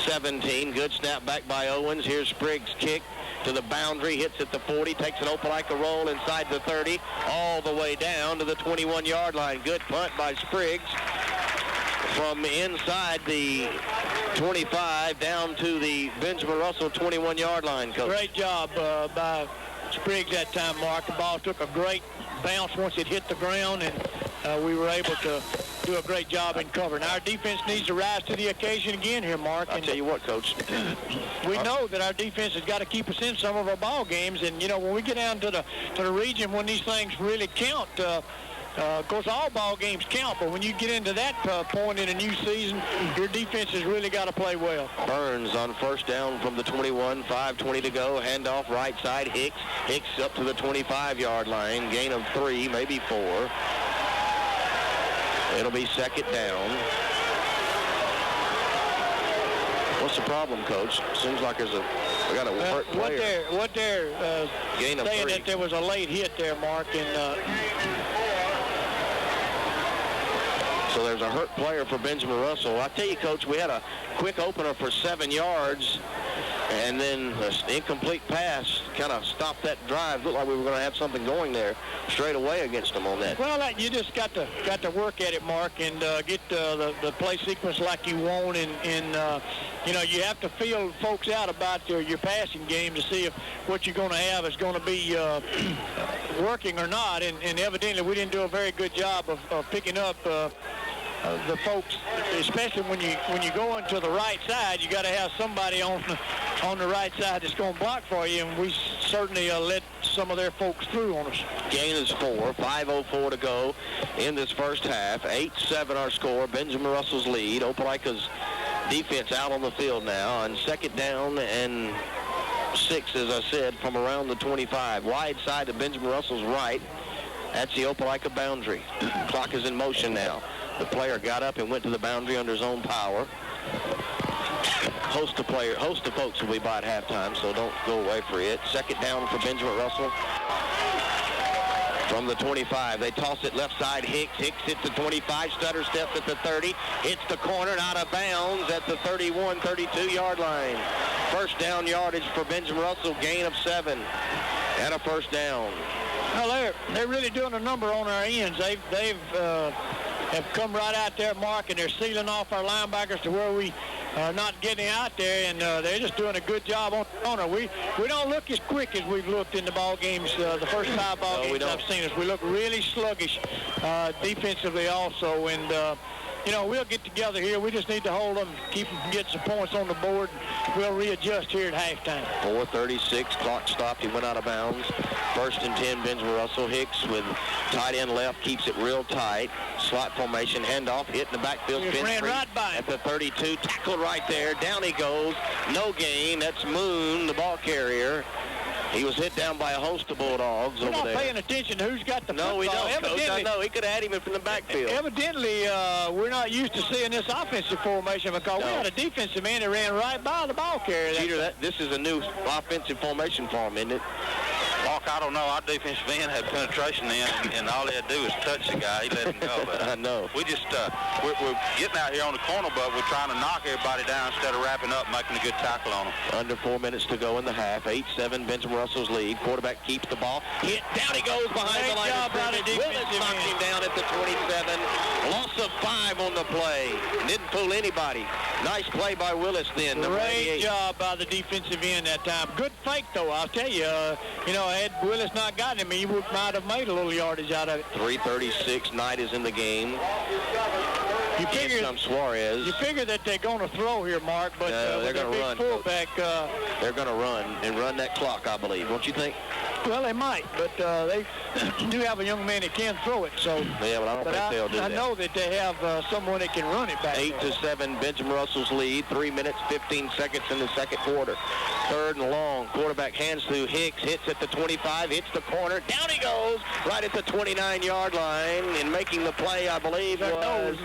17. Good snap back by Owens. Here's Spriggs' kick to the boundary, hits at the 40, takes an Opelika roll inside the 30, all the way down to the 21-yard line. Good punt by Spriggs from inside the 25 down to the Benjamin Russell 21-yard line, Coach. Great job by Spriggs that time, Mark. The ball took a great bounce once it hit the ground, and we were able to do a great job in covering. Our defense needs to rise to the occasion again here, Mark. I'll tell you what, Coach. We know that our defense has got to keep us in some of our ball games, and, you know, when we get down to the region, when these things really count, Of course, all ball games count, but when you get into that point in a new season, your defense has really got to play well. Burns on first down from the 21, 5:20 to go. Handoff right side, Hicks. Hicks up to the 25-yard line. Gain of 3, maybe 4. It'll be second down. What's the problem, Coach? Seems like we got a hurt player. What they're Gain of saying 3. that there was a late hit there, Mark, and so there's a hurt player for Benjamin Russell. I tell you, Coach, we had a quick opener for 7 yards, and then an incomplete pass kind of stopped that drive. Looked like we were going to have something going there straight away against them on that. Well, you just got to work at it, Mark, and get the play sequence like you want, and you know, you have to feel folks out about your passing game to see if what you're going to have is going to be working or not, and evidently we didn't do a very good job of picking up the folks, especially when you go into the right side. You got to have somebody on the right side that's going to block for you, and we certainly let some of their folks through on us. Gain is 4, 5:04 to go in this first half. 8-7 our score. Benjamin Russell's lead. Opelika's defense out on the field now on second down and 6, as I said, from around the 25. Wide side to Benjamin Russell's right. That's the Opelika boundary. Clock is in motion now. The player got up and went to the boundary under his own power. Host of folks will be by at halftime, so don't go away for it. Second down for Benjamin Russell. From the 25, they toss it left side. Hicks hits the 25, stutter steps at the 30, hits the corner and out of bounds at the 31, 32-yard line. First down yardage for Benjamin Russell, gain of 7, and a first down. Well, they're really doing a number on our ends. They've have come right out there, Mark, and they're sealing off our linebackers to where we are not getting out there, and they're just doing a good job on it. We don't look as quick as we've looked in the ball games, the first 5 ball games I've seen us. We look really sluggish defensively also, and you know, we'll get together here. We just need to hold them, keep them from getting some points on the board. We'll readjust here at halftime. 4:36, clock stopped. He went out of bounds. First and 10, Benjamin Russell. Hicks with tight end left, keeps it real tight. Slot formation, handoff, hit in the backfield. He ran right by him. At the 32, tackled right there. Down he goes. No gain. That's Moon, the ball carrier. He was hit down by a host of Bulldogs over there. We're not paying attention to who's got the football. No, we don't, Coach. I know. He could have had him in from the backfield. Evidently, we're not used to seeing this offensive formation because we had a defensive man that ran right by the ball carrier. Peter, this is a new offensive formation for him, isn't it? Mark, I don't know. Our defensive end had penetration in, and all he had to do was touch the guy. He let him go. But I know. We just, we're getting out here on the corner, but we're trying to knock everybody down instead of wrapping up, making a good tackle on them. Under 4 minutes to go in the half. 8-7, Benjamin Russell's lead. Quarterback keeps the ball. Hit, down he goes behind the line of scrimmage. Willis knocked him down at the 27. Loss of 5 on the play. Didn't fool anybody. Nice play by Willis then. Great job by the defensive end that time. Good fake, though, I'll tell you. You know, had Willis not gotten him, he might have made a little yardage out of it. 3:36, Knight is in the game. You figure Suarez. You figure that they're going to throw here, Mark, but they're going to run. Fullback, they're going to run and run that clock, I believe. Don't you think? Well, they might, but they do have a young man that can throw it. So yeah, but I don't think they'll do that. I know that they have someone that can run it back. 8-7, Benjamin Russell's lead. 3 minutes, 15 seconds in the second quarter. Third and long. Quarterback hands to Hicks. Hits at the 25. Hits the corner. Down he goes. Right at the 29-yard line. And making the play, I believe, was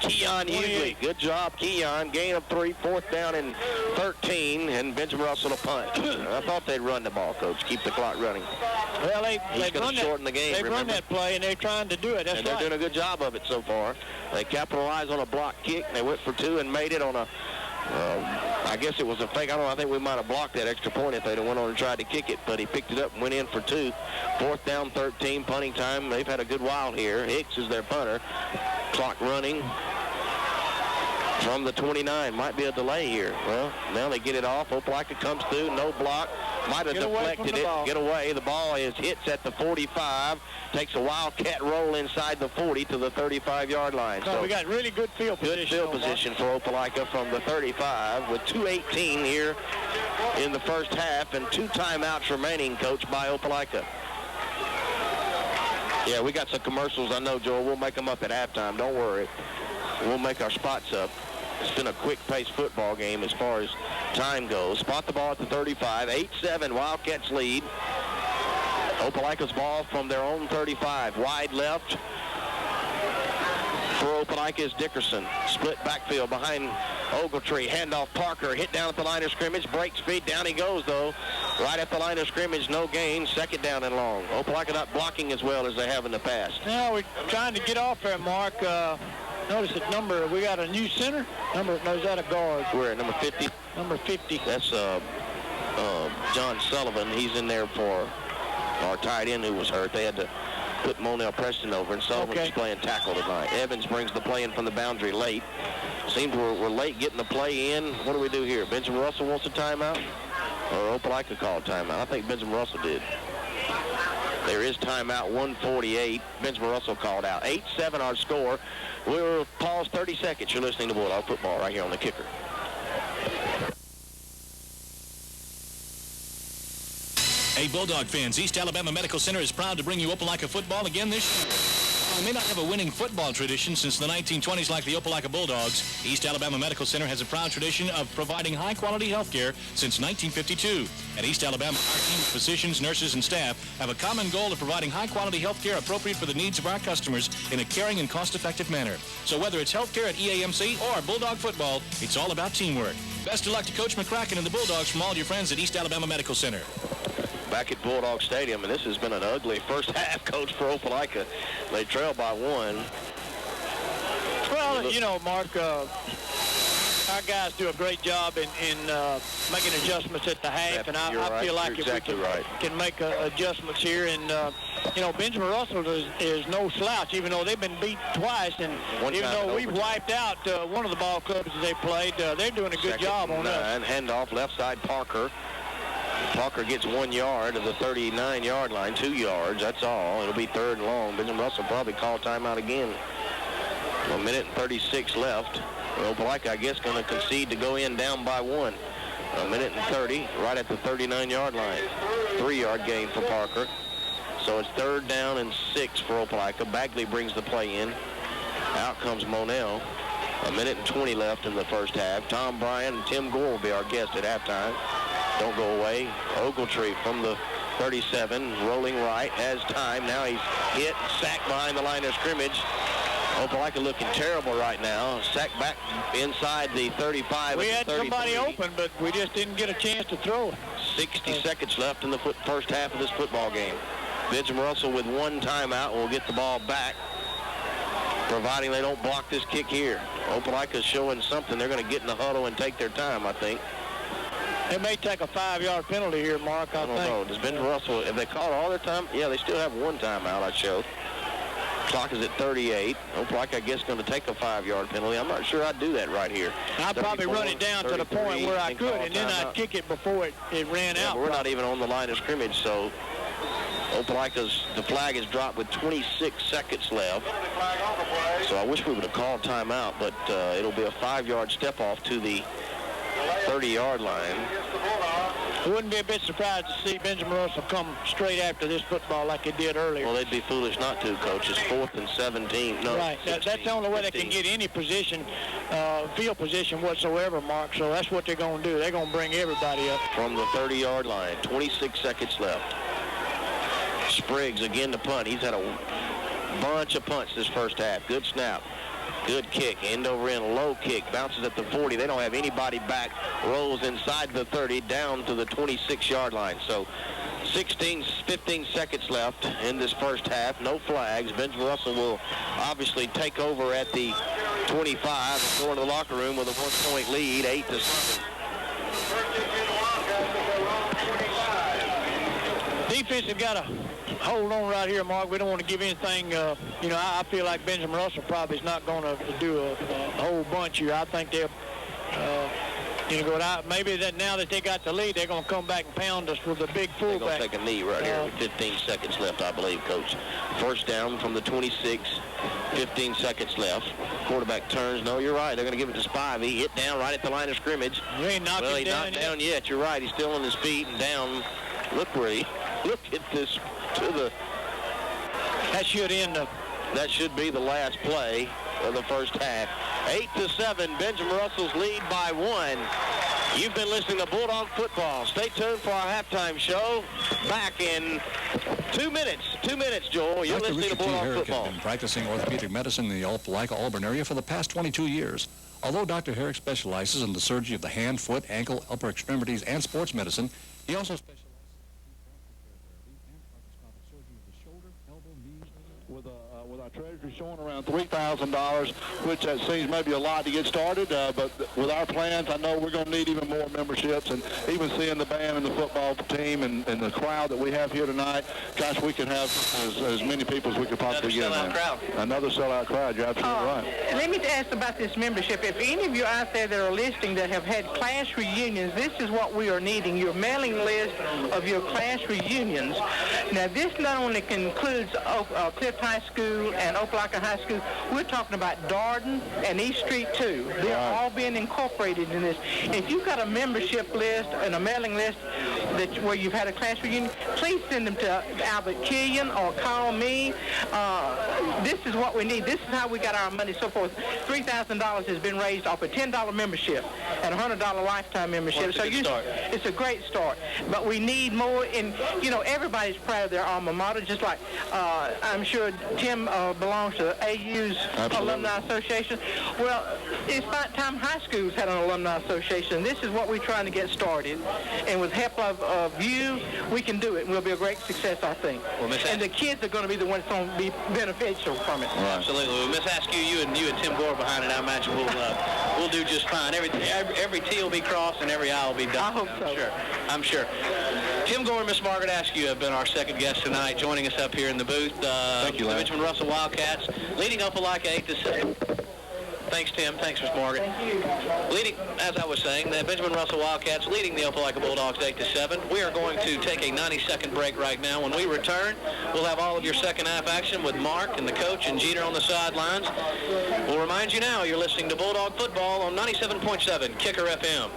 Keon Hughley. Good job, Keon. Gain of 3. Fourth down and 13. And Benjamin Russell a punt. I thought they'd run the ball, Coach. Keep the clock running. Well, they've shorten the game. They've run that play, and they're trying to do it. That's and they're doing a good job of it so far. They capitalized on a block kick. They went for 2 and made it on a, I guess it was a fake. I don't know. I think we might have blocked that extra point if they'd have went on and tried to kick it, but he picked it up and went in for 2. Fourth down, 13, punting time. They've had a good while here. Hicks is their punter. Clock running from the 29. Might be a delay here. Well, now they get it off. Opelika comes through. No block. Might have deflected it. Get away. The ball is hits at the 45. Takes a wildcat roll inside the 40 to the 35-yard line. So we got really good field position. Good field position for Opelika from the 35 with 2:18 here in the first half and 2 timeouts remaining, Coach, by Opelika. Yeah, we got some commercials. I know, Joel. We'll make them up at halftime. Don't worry. We'll make our spots up. It's been a quick-paced football game as far as time goes. Spot the ball at the 35. 8-7, Wildcats lead. Opelika's ball from their own 35. Wide left for Opelika is Dickerson. Split backfield behind Ogletree. Handoff Parker. Hit down at the line of scrimmage. Breaks feet. Down he goes, though. Right at the line of scrimmage. No gain. Second down and long. Opelika not blocking as well as they have in the past. Now we're trying to get off there, Mark. Notice that number. We got a new center. No, is that a guard? We're at number 50. Number 50. That's John Sullivan. He's in there for our tight end who was hurt. They had to put Monell Preston over, and Sullivan's playing tackle tonight. Evans brings the play in from the boundary late. Seems we're late getting the play in. What do we do here? Benjamin Russell wants a timeout? Or Opelika called timeout? I think Benjamin Russell did. There is timeout, 1:48. Benjamin Russell called out. 8-7 our score. We'll pause 30 seconds. You're listening to Bulldog Football right here on the Kicker. Hey, Bulldog fans, East Alabama Medical Center is proud to bring you Opelika football again this year. We may not have a winning football tradition since the 1920s like the Opelika Bulldogs. East Alabama Medical Center has a proud tradition of providing high-quality health care since 1952. At East Alabama, our team of physicians, nurses, and staff have a common goal of providing high-quality health care appropriate for the needs of our customers in a caring and cost-effective manner. So whether it's health care at EAMC or Bulldog football, it's all about teamwork. Best of luck to Coach McCracken and the Bulldogs from all your friends at East Alabama Medical Center. Back at Bulldog Stadium, and this has been an ugly first half, Coach, for Opelika. They trail by 1. Well, you know, Mark, our guys do a great job in making adjustments at the half, and I feel like if we can make adjustments here. And, you know, Benjamin Russell is no slouch, even though they've been beat twice. And even though we've wiped out one of the ball clubs that they played, they're doing a good job on us. And handoff left side Parker. Parker gets 1 yard of the 39-yard line, 2 yards, that's all. It'll be third and long. Benjamin Russell probably call timeout again. 1 minute and 36 left. Opelika, I guess, going to concede to go in down by 1. 1 minute and 30, right at the 39-yard line. 3-yard gain for Parker. So it's third down and 6 for Opelika. Bagley brings the play in. Out comes Monell. 1 minute and 20 left in the first half. Tom Bryan and Tim Gore will be our guest at halftime. Don't go away. Ogletree from the 37, rolling right, has time. Now he's hit, sacked behind the line of scrimmage. Opelika looking terrible right now. Sacked back inside the 35. We had somebody open, but we just didn't get a chance to throw it. 60 seconds left in the first half of this football game. Benjamin Russell with 1 timeout will get the ball back, providing they don't block this kick here. Opelika's showing something. They're going to get in the huddle and take their time, I think. They may take a 5-yard penalty here, Mark, I don't know. Does Benjamin Russell, if they call all their time? Yeah, they still have 1 timeout, I showed. Clock is at 38. Opelika, I guess, going to take a 5-yard penalty. I'm not sure I'd do that right here. I'd probably run it down to the point where I could, and then I'd kick it before it ran out. We're not even on the line of scrimmage, so Opelika's, the flag is dropped with 26 seconds left. So I wish we would have called timeout, but it'll be a 5-yard step off to the 30-yard line. I wouldn't be a bit surprised to see Benjamin Russell come straight after this football like he did earlier. Well, they'd be foolish not to, Coach. It's 4th and 17. No, right. 16, that's the only way 15. they can get any position, field position whatsoever, Mark. So that's what they're going to do. They're going to bring everybody up. From the 30-yard line, 26 seconds left. Spriggs again to punt. He's had a bunch of punts this first half. Good snap. Good kick, end over end, low kick, bounces at the 40. They don't have anybody back, rolls inside the 30, down to the 26-yard line. So 15 seconds left in this first half, no flags. Benjamin Russell will obviously take over at the 25 and go into the locker room with a 1-point lead, 8-7. Defense has got to hold on right here, Mark. We don't want to give anything. You know, I feel like Benjamin Russell probably is not going to do a whole bunch here. I think they'll, you know, go out. Maybe that now that they got the lead, they're going to come back and pound us with a big fullback. They're going to take a knee right here with 15 seconds left, I believe, Coach. First down from the 26, 15 seconds left. Quarterback turns. No, you're right. They're going to give it to Spivey. Hit down right at the line of scrimmage. He ain't knocked well, he's not down yet. You're right. He's still on his feet and down. Look at this to the that should end up. That should be the last play of the first half. 8-7, Benjamin Russell's lead by 1. You've been listening to Bulldog Football. Stay tuned for our halftime show. Back in 2 minutes. 2 minutes, Joel. You're Dr. listening Richard to T. Bulldog Herrick Football. has been practicing orthopedic medicine in the Opelika, Auburn area for the past 22 years. Although Dr. Herrick specializes in the surgery of the hand, foot, ankle, upper extremities, and sports medicine, he also specializes with our treasury showing around $3,000, which that seems maybe a lot to get started, but with our plans, I know we're going to need even more memberships, and even seeing the band and the football team and the crowd that we have here tonight, gosh, we can have as many people as we could possibly get in there. Another sellout crowd, you're absolutely right. Let me ask about this membership. If any of you out there that are listening that have had class reunions, this is what we are needing, your mailing list of your class reunions. Now, this not only includes Cliff High School and Opelika High School, we're talking about Darden and East Street too. They're all being incorporated in this. If you've got a membership list and a mailing list where you've had a class reunion, please send them to Albert Killian or call me. This is what we need. This is how we got our money so forth. $3,000 has been raised off a $10 membership and a $100 lifetime membership. So it's a great start. But we need more. And, you know, everybody's proud of their alma mater, just like I'm sure Tim belongs to AU's Alumni Association. Well, it's about time high schools had an Alumni Association. This is what we're trying to get started. And with help of you, we can do it. And we'll be a great success, I think. Well, and the kids are going to be the ones that's going to be beneficial from it. Right. Absolutely. Well, Miss Askew, you and Tim Gore behind it, I imagine we'll do just fine. Every T will be crossed and every I will be done. I hope so. I'm sure. Tim Gore and Miss Margaret Askew have been our second guest tonight, joining us up here in the booth. Thank you, the Larry. Benjamin Russell Wildcats, leading Opelika 8-7. Thanks, Tim. Thanks, Miss Margaret. Leading, as I was saying, the Benjamin Russell Wildcats leading the Opelika Bulldogs 8-7. We are going to take a 90-second break right now. When we return, we'll have all of your second half action with Mark and the coach and Jeter on the sidelines. We'll remind you now, you're listening to Bulldog Football on 97.7 Kicker FM.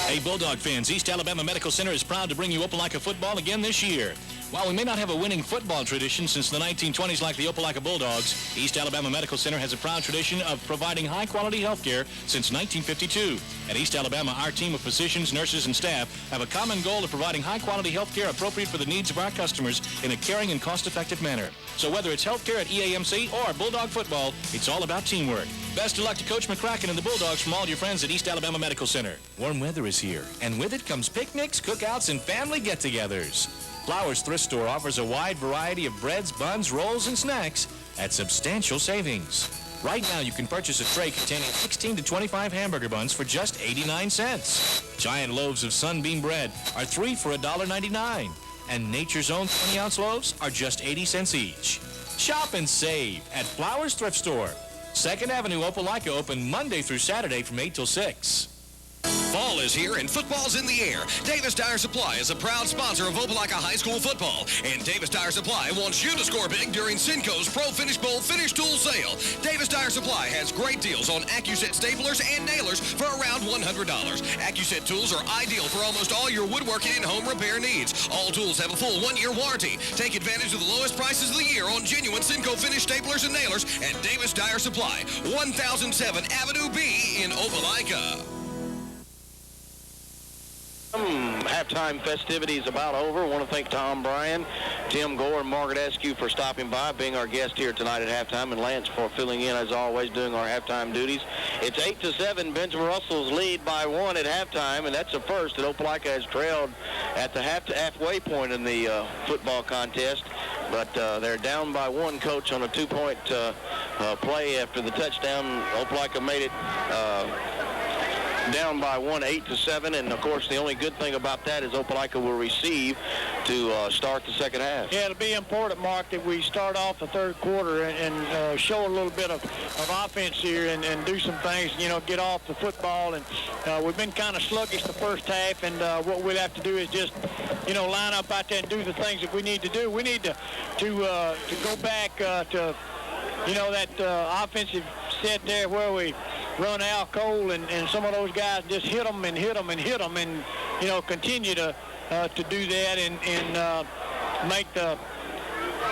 Hey, Bulldog fans, East Alabama Medical Center is proud to bring you Opelika football again this year. While we may not have a winning football tradition since the 1920s like the Opelika Bulldogs, East Alabama Medical Center has a proud tradition of providing high-quality health care since 1952. At East Alabama, our team of physicians, nurses, and staff have a common goal of providing high-quality health care appropriate for the needs of our customers in a caring and cost-effective manner. So whether it's health care at EAMC or Bulldog football, it's all about teamwork. Best of luck to Coach McCracken and the Bulldogs from all your friends at East Alabama Medical Center. Warm weather is here, and with it comes picnics, cookouts, and family get-togethers. Flowers Thrift Store offers a wide variety of breads, buns, rolls, and snacks at substantial savings. Right now, you can purchase a tray containing 16 to 25 hamburger buns for just 89 cents. Giant loaves of Sunbeam bread are 3 for $1.99. And Nature's Own 20-ounce loaves are just 80 cents each. Shop and save at Flowers Thrift Store. 2nd Avenue, Opelika, open Monday through Saturday from 8 till 6. Fall is here and football's in the air. Davis Tire Supply is a proud sponsor of Opelika High School football. And Davis Tire Supply wants you to score big during Cinco's Pro Finish Bowl Finish Tool Sale. Davis Tire Supply has great deals on AccuSet staplers and nailers for around $100. AccuSet tools are ideal for almost all your woodworking and home repair needs. All tools have a full 1-year warranty. Take advantage of the lowest prices of the year on genuine Cinco Finish staplers and nailers at Davis Tire Supply, 1007 Avenue B in Opelika. Halftime festivities about over. I want to thank Tom Bryan, Tim Gore, and Margaret Askew for stopping by, being our guest here tonight at halftime, and Lance for filling in as always, doing our halftime duties. It's 8-7. Benjamin Russell's lead by 1 at halftime, and that's the first that Opelika has trailed at the halfway point in the football contest. But they're down by 1, Coach, on a 2-point play after the touchdown. Opelika made it down by 1, 8-7, and of course the only good thing about that is Opelika will receive to start the second half. Yeah, it'll be important, Mark, that we start off the third quarter and show a little bit of offense here and do some things, you know, get off the football. And we've been kind of sluggish the first half, and what we'll have to do is just, you know, line up out there and do the things that we need to do. We need to go back to, you know, that offensive set there where we run Al Cole and some of those guys, just hit them and hit them and hit them, and, you know, continue to do that and make the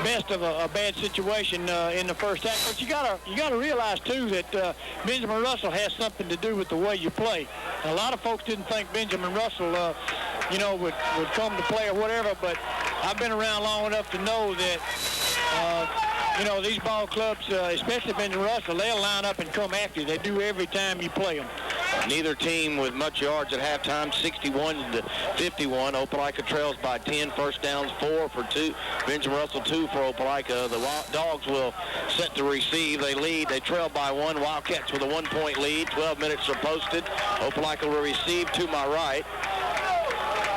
best of a bad situation in the first half. But you gotta realize too that Benjamin Russell has something to do with the way you play. A lot of folks didn't think Benjamin Russell, would come to play or whatever. But I've been around long enough to know that. These ball clubs, especially Benjamin Russell, they'll line up and come after you. They do every time you play them. Neither team with much yards at halftime, 61-51. Opelika trails by 10. First downs, 4 for 2. Benjamin Russell, 2 for Opelika. The Dogs will set to receive. They lead. They trail by 1. Wildcats with a 1-point lead. 12 minutes are posted. Opelika will receive to my right.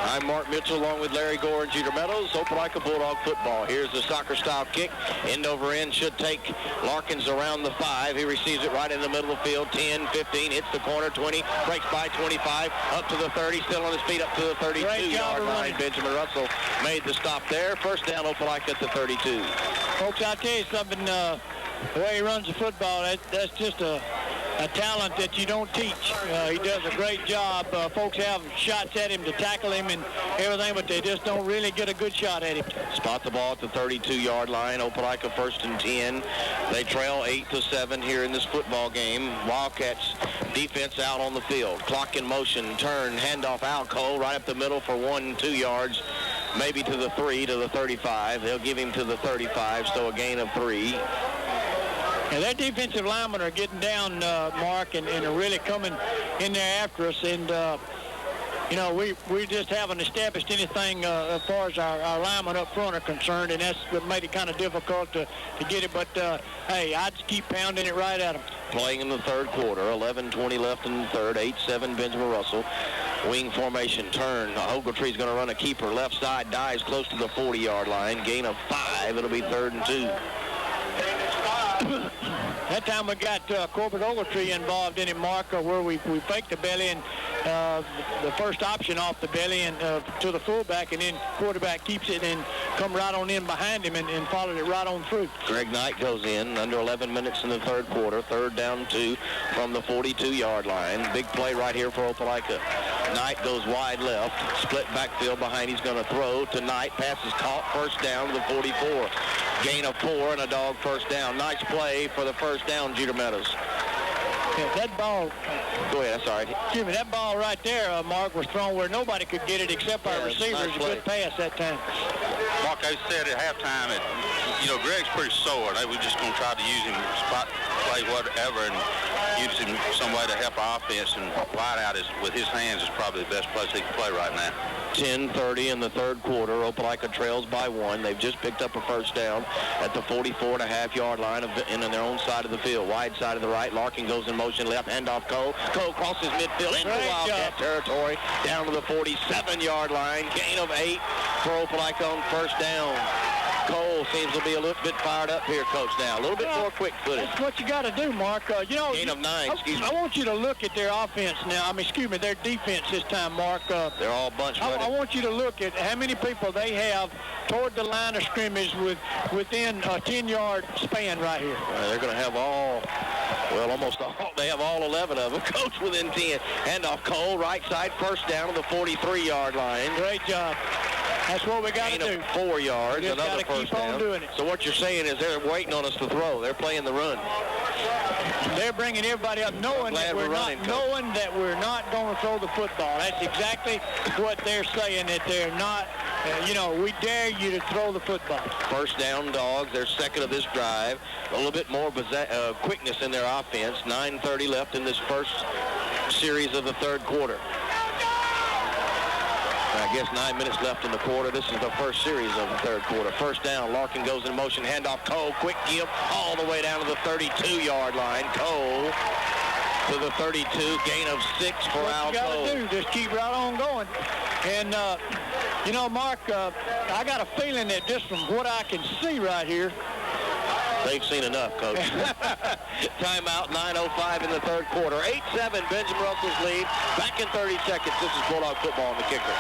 I'm Mark Mitchell along with Larry Gore and Jeter Meadows. Opelika Bulldog football. Here's the soccer-style kick. End over end should take Larkins around the 5. He receives it right in the middle of the field. 10, 15, hits the corner. 20, breaks by 25, up to the 30, still on his feet up to the 32-yard line. Benjamin Russell made the stop there. First down, Opelika at the 32. Folks, I'll tell you something. The way he runs the football, that's just a talent that you don't teach. He does a great job. Folks have shots at him to tackle him and everything, but they just don't really get a good shot at him. Spot the ball at the 32-yard line. Opelika first and 10. They trail 8-7 here in this football game. Wildcats defense out on the field. Clock in motion. Turn. Handoff Al Cole right up the middle for 1-2 yards. Maybe to the 3, to the 35. They'll give him to the 35, so a gain of 3. And their defensive linemen are getting down, Mark, and are really coming in there after us. And, we just haven't established anything as far as our linemen up front are concerned, and that's what made it kind of difficult to get it. But, hey, I'd keep pounding it right at them. Playing in the third quarter, 11:20 left in the third, 8-7 Benjamin Russell. Wing formation, turn. Ogletree's going to run a keeper. Left side, dies close to the 40-yard line. Gain of 5. It'll be 3rd and 2. That time we got Corbett Ogletree involved in it, Mark, where we faked the belly and the first option off the belly and to the fullback, and then quarterback keeps it and come right on in behind him and followed it right on through. Greg Knight goes in under 11 minutes in the third quarter. 3rd down 2 from the 42-yard line. Big play right here for Opelika. Knight goes wide left. Split backfield behind. He's going to throw to Knight. Pass is caught. First down to the 44. Gain of 4 and a dog first down. Nice play for the first down, Jeter Meadows. Yeah, that ball. Go ahead, that's all right. Excuse me, that ball right there, Mark, was thrown where nobody could get it except our receivers. Nice a good pass that time. Mark, I said at halftime that, Greg's pretty sore. They were just going to try to use him spot play whatever and use him some way to help our offense, and wide out with his hands is probably the best place he can play right now. 10:30 in the third quarter. Opelika trails by 1. They've just picked up a first down at the 44.5-yard line in on their own side of the field. Wide side of the right. Larkin goes in motion left. Handoff Cole. Cole crosses midfield into Wildcat territory. Down to the 47-yard line. Gain of 8 for Opelika on first down. Cole seems to be a little bit fired up here, Coach, now. A little bit more quick-footed. That's what you got to do, Mark. Gain of 9, excuse me. I want you to look at their offense now. Their defense this time, Mark. They're all bunched ready. I want you to look at how many people they have toward the line of scrimmage within a 10-yard span right here. They're going to have almost all. They have all 11 of them. Coach within 10. Handoff Cole, right side, first down to the 43-yard line. Great job. That's what we got to do. 4 yards, another first down. Doing it. So what you're saying is they're waiting on us to throw. They're playing the run. They're bringing everybody up, knowing that we're not going to throw the football. That's exactly what they're saying, that they're not. We dare you to throw the football. First down, Dogs. They're second of this drive. A little bit more quickness in their offense. 9:30 left in this first series of the third quarter. I guess 9 minutes left in the quarter. This is the first series of the third quarter. First down, Larkin goes in motion. Handoff Cole, quick give all the way down to the 32-yard line. Cole to the 32, gain of 6 for Al Cole. What you got to do, just keep right on going. And, Mark, I got a feeling that just from what I can see right here, they've seen enough, Coach. Timeout, 9:05 in the third quarter. 8-7, Benjamin Russell's lead. Back in 30 seconds. This is Bulldog football on the kicker.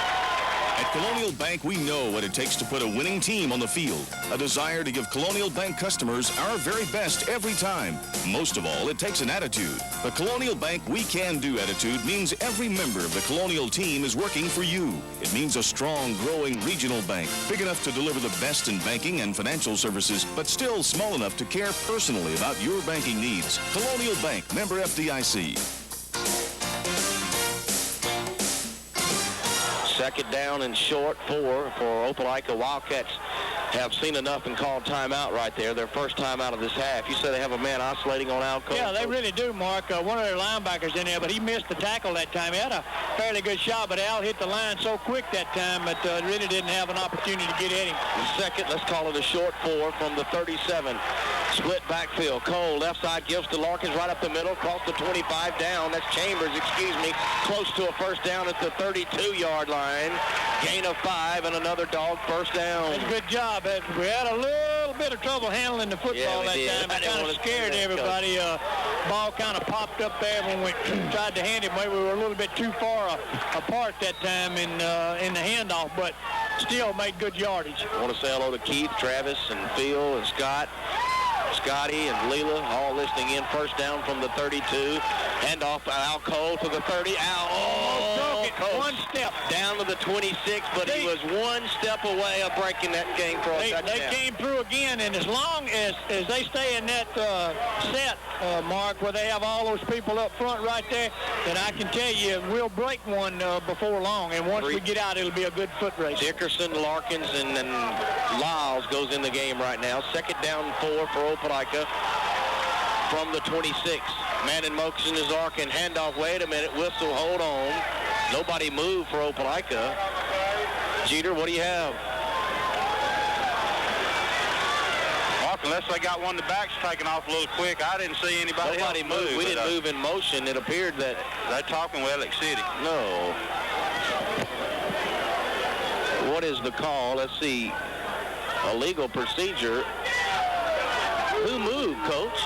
At Colonial Bank, we know what it takes to put a winning team on the field. A desire to give Colonial Bank customers our very best every time. Most of all, it takes an attitude. The Colonial Bank We Can Do attitude means every member of the Colonial team is working for you. It means a strong, growing regional bank, big enough to deliver the best in banking and financial services, but still small enough to care personally about your banking needs. Colonial Bank, member FDIC. Second down and short, 4 for Opelika. Wildcats have seen enough and called timeout right there. Their first time out of this half. You said they have a man oscillating on Al Cole. Yeah, they really do, Mark. One of their linebackers in there, but he missed the tackle that time. He had a fairly good shot, but Al hit the line so quick that time that really didn't have an opportunity to get at him. The second, let's call it a short 4 from the 37. Split backfield. Cole, left side, gives to Larkins right up the middle, across the 25 down. That's Chambers, close to a first down at the 32-yard line. Gain of 5 and another dog first down. That's a good job. We had a little bit of trouble handling the football that time. It kind of scared everybody. Ball kind of popped up there when we tried to hand it. Maybe we were a little bit too far apart that time in the handoff, but still made good yardage. I want to say hello to Keith, Travis, and Phil, and Scott. Scotty and Leela all listening in. First down from the 32. Handoff Al Cole to the 30. Al Cole. One step. Down to the 26, but he was one step away of breaking that game for a touchdown. They came through again, and as long as they stay in that set, Mark, where they have all those people up front right there, then I can tell you we'll break one before long. And once we get out, it'll be a good foot race. Dickerson, Larkins, and Lyles goes in the game right now. Second down 4 for Opelika from the 26. Man in motion is Arkin. Handoff. Wait a minute. Whistle. Hold on. Nobody moved for Opelika. Jeter, what do you have? Mark, unless they got one of the backs taken off a little quick, I didn't see anybody Nobody moved. We didn't move in motion. It appeared that they're talking with Alex City. No. What is the call? Let's see. A legal procedure. Who moved, Coach?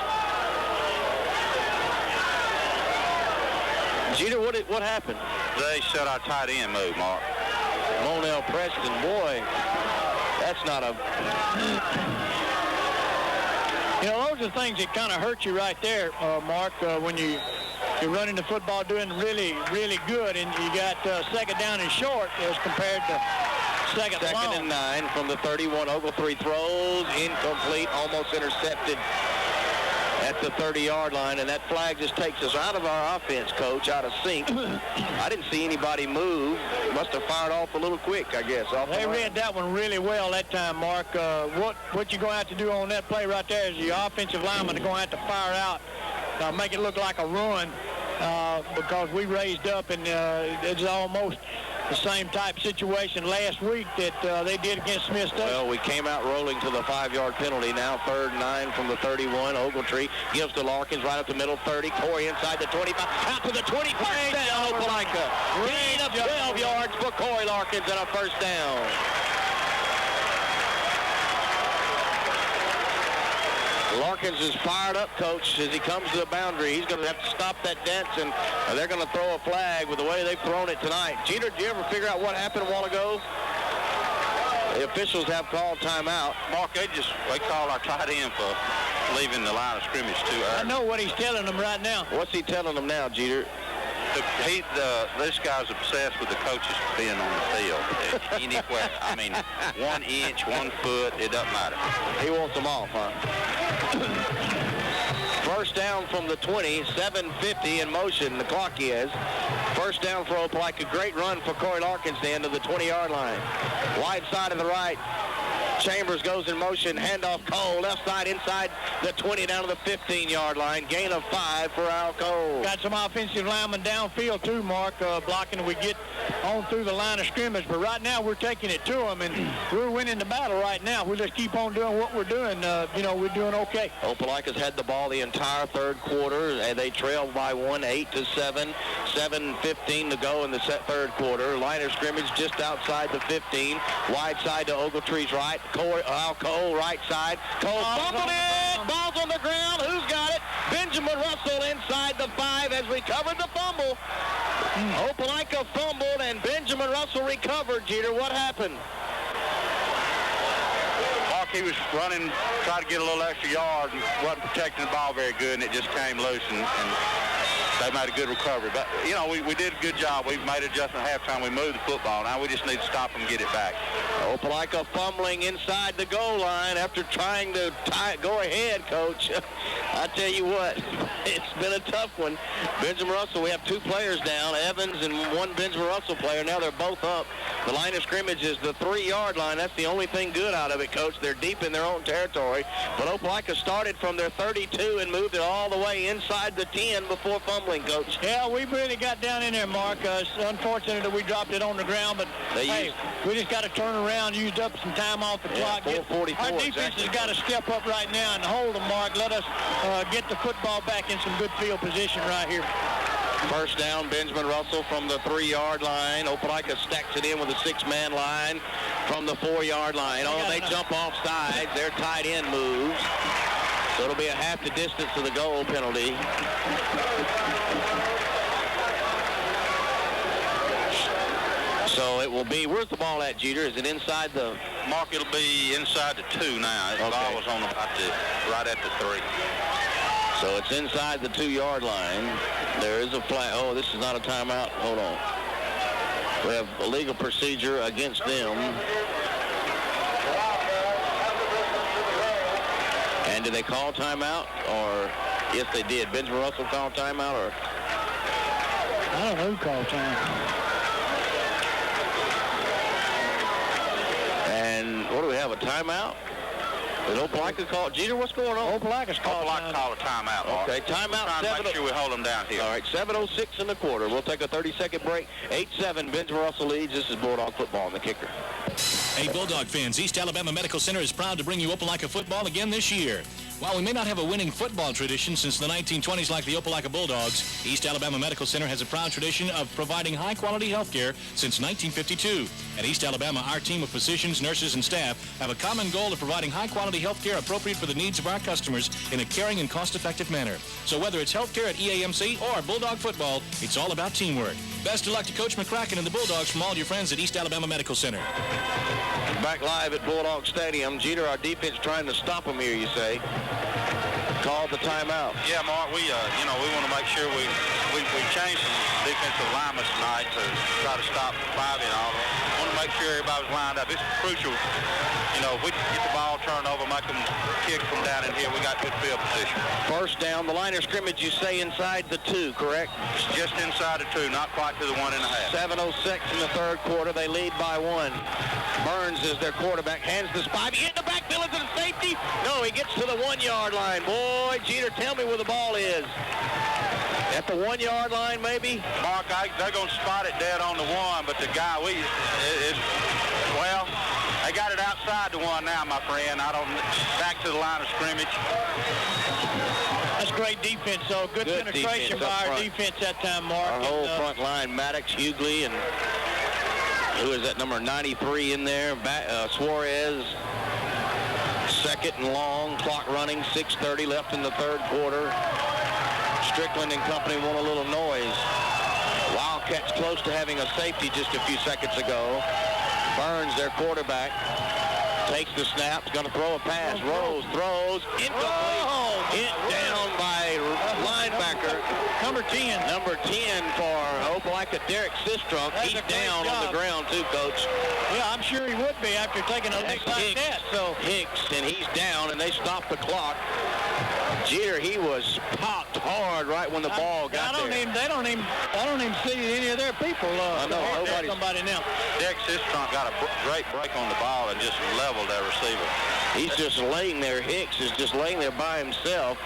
Jeter, what happened? They said our tight end moved, Mark. Monell Preston, boy, that's not a... You know, those are things that kind of hurt you right there, Mark, when you're running the football doing really, really good, and you got second down and short as compared to second and 9 from the 31. Ogletree throws, incomplete, almost intercepted at the 30-yard line, and that flag just takes us out of our offense, Coach, out of sync. I didn't see anybody move. Must have fired off a little quick, I guess. They read that one really well that time, Mark. What you're going to have to do on that play right there is your offensive lineman are going to have to fire out, make it look like a run, because we raised up, and it's almost the same type situation last week that they did against Smith State. Well, we came out rolling to the 5-yard penalty. Now 3rd and 9 from the 31. Ogletree gives to Larkins right up the middle. 30. Corey inside the 25. Out to the 20. First down, Opelika. Gain of 12 yards for Corey Larkins and a first down. Larkins is fired up, Coach, as he comes to the boundary. He's going to have to stop that dance, and they're going to throw a flag with the way they've thrown it tonight. Jeter, did you ever figure out what happened a while ago? The officials have called timeout. Mark, they called our tight end for leaving the line of scrimmage too early. I know what he's telling them right now. What's he telling them now, Jeter? This guy's obsessed with the coaches being on the field. Anywhere, 1 inch, 1 foot, it doesn't matter. He wants them off, huh? First down from the 20, 7:50 in motion, the clock is. First down for Opelika. Great run for Corey Larkins to the end of the 20-yard line. Wide side of the right. Chambers goes in motion. Handoff Cole. Left side inside the 20 down to the 15-yard line. Gain of 5 for Al Cole. Got some offensive linemen downfield too, Mark, blocking. We get on through the line of scrimmage. But right now we're taking it to them, and we're winning the battle right now. We just keep on doing what we're doing. We're doing okay. Opelika's had the ball the entire third quarter, and they trailed by 1, 8-7. 7:15 to go in the third quarter. Line of scrimmage just outside the 15. Wide side to Ogletree's right. Al Cole, right side. Cole fumbled it. Ball's on the ground. Who's got it? Benjamin Russell inside the 5 has recovered the fumble. Opelika fumbled, and Benjamin Russell Russell recovered, Jeter. What happened? Mark, he was running, trying to get a little extra yard and wasn't protecting the ball very good, and it just came loose, and they made a good recovery. But, you know, we did a good job. We made an adjustment at halftime. We moved the football. Now we just need to stop them and get it back. Opelika fumbling inside the goal line after trying to go ahead, Coach. I tell you what, it's been a tough one. Benjamin Russell, we have 2 players down, Evans and one Benjamin Russell player. Now they're both up. The line of scrimmage is the 3-yard line. That's the only thing good out of it, Coach. They're deep in their own territory. But Opelika started from their 32 and moved it all the way inside the 10 before fumbling, Coach. Yeah, we really got down in there, Mark. It's unfortunate that we dropped it on the ground, but hey, we just got to turn around, used up some time off the clock. 4:44, Our defense has got to step up right now and hold them, Mark. Let us get the football back in some good field position right here. First down, Benjamin Russell from the 3-yard line. Opelika stacks it in with a 6-man line from the 4-yard line. Oh, they jump off sides. Their tight end moves. So it'll be a half the distance to the goal penalty. So it will be, where's the ball at, Jeter? Is it inside the... Mark, it'll be inside the 2 now. The ball was on right at the 3. So it's inside the 2-yard line. There is a flag. Oh, this is not a timeout. Hold on. We have a legal procedure against them. And did they call timeout? Or, yes, they did. Benjamin Russell called timeout, or? I don't know who called timeout. And what do we have, a timeout? Did Opelika call? Jeter, what's going on? Opelika's called Opelika called a timeout, Mark. Okay, timeout. Trying to make sure we hold them down here. All right, 7:06 in the quarter. We'll take a 30-second break. 8-7, Benjamin Russell leads. This is Bulldog football, and the kicker. Hey, Bulldog fans, East Alabama Medical Center is proud to bring you Opelika football again this year. While we may not have a winning football tradition since the 1920s like the Opelika Bulldogs, East Alabama Medical Center has a proud tradition of providing high-quality health care since 1952. At East Alabama, our team of physicians, nurses, and staff have a common goal of providing high-quality health care appropriate for the needs of our customers in a caring and cost-effective manner. So whether it's health care at EAMC or Bulldog football, it's all about teamwork. Best of luck to Coach McCracken and the Bulldogs from all your friends at East Alabama Medical Center. Back live at Bulldog Stadium. Jeter, our defense trying to stop them here, you say. Called the timeout. Yeah, Mark, we want to make sure we changed some defensive linemen tonight to try to stop Bobby and all. We want to make sure everybody's lined up. It's crucial. You know, if we get the ball turned over, make them kick from down in here, we got good field position. First down, the line of scrimmage, you say inside the 2, correct? It's just inside the 2, not quite to the 1.5. 7:06 in the third quarter. They lead by 1. Burns is their quarterback. Hands the Spivey in the backfield into the safety. No, he gets to the 1-yard line. Boy, Jeter, tell me where the ball is. At the 1-yard line, maybe? Mark, they're going to spot it dead on the 1, but the guy, they got it outside the 1 now, my friend. Back to the line of scrimmage. That's great defense, though. Good penetration by our defense that time, Mark. Our whole front line, Maddox, Hughley, and who is that number 93 in there? Suarez. Second and long, clock running, 6:30 left in the third quarter. Strickland and company want a little noise. Wildcats close to having a safety just a few seconds ago. Burns, their quarterback, takes the snap, is going to throw a pass. Rose throws, incomplete, hit down by linebacker. Number 10. Number 10 for Opelika, Derek Sistrunk. He's down on the ground too, Coach. Yeah, I'm sure he would be after taking a lick like that. So Hicks, and he's down, and they stopped the clock. Jeter, he was popped hard right when the ball got there. I don't even see any of their people. I know, nobody's. Somebody now. Derek Sistrunk got a great break on the ball and just leveled their receiver. He's just laying there. Hicks is just laying there by himself.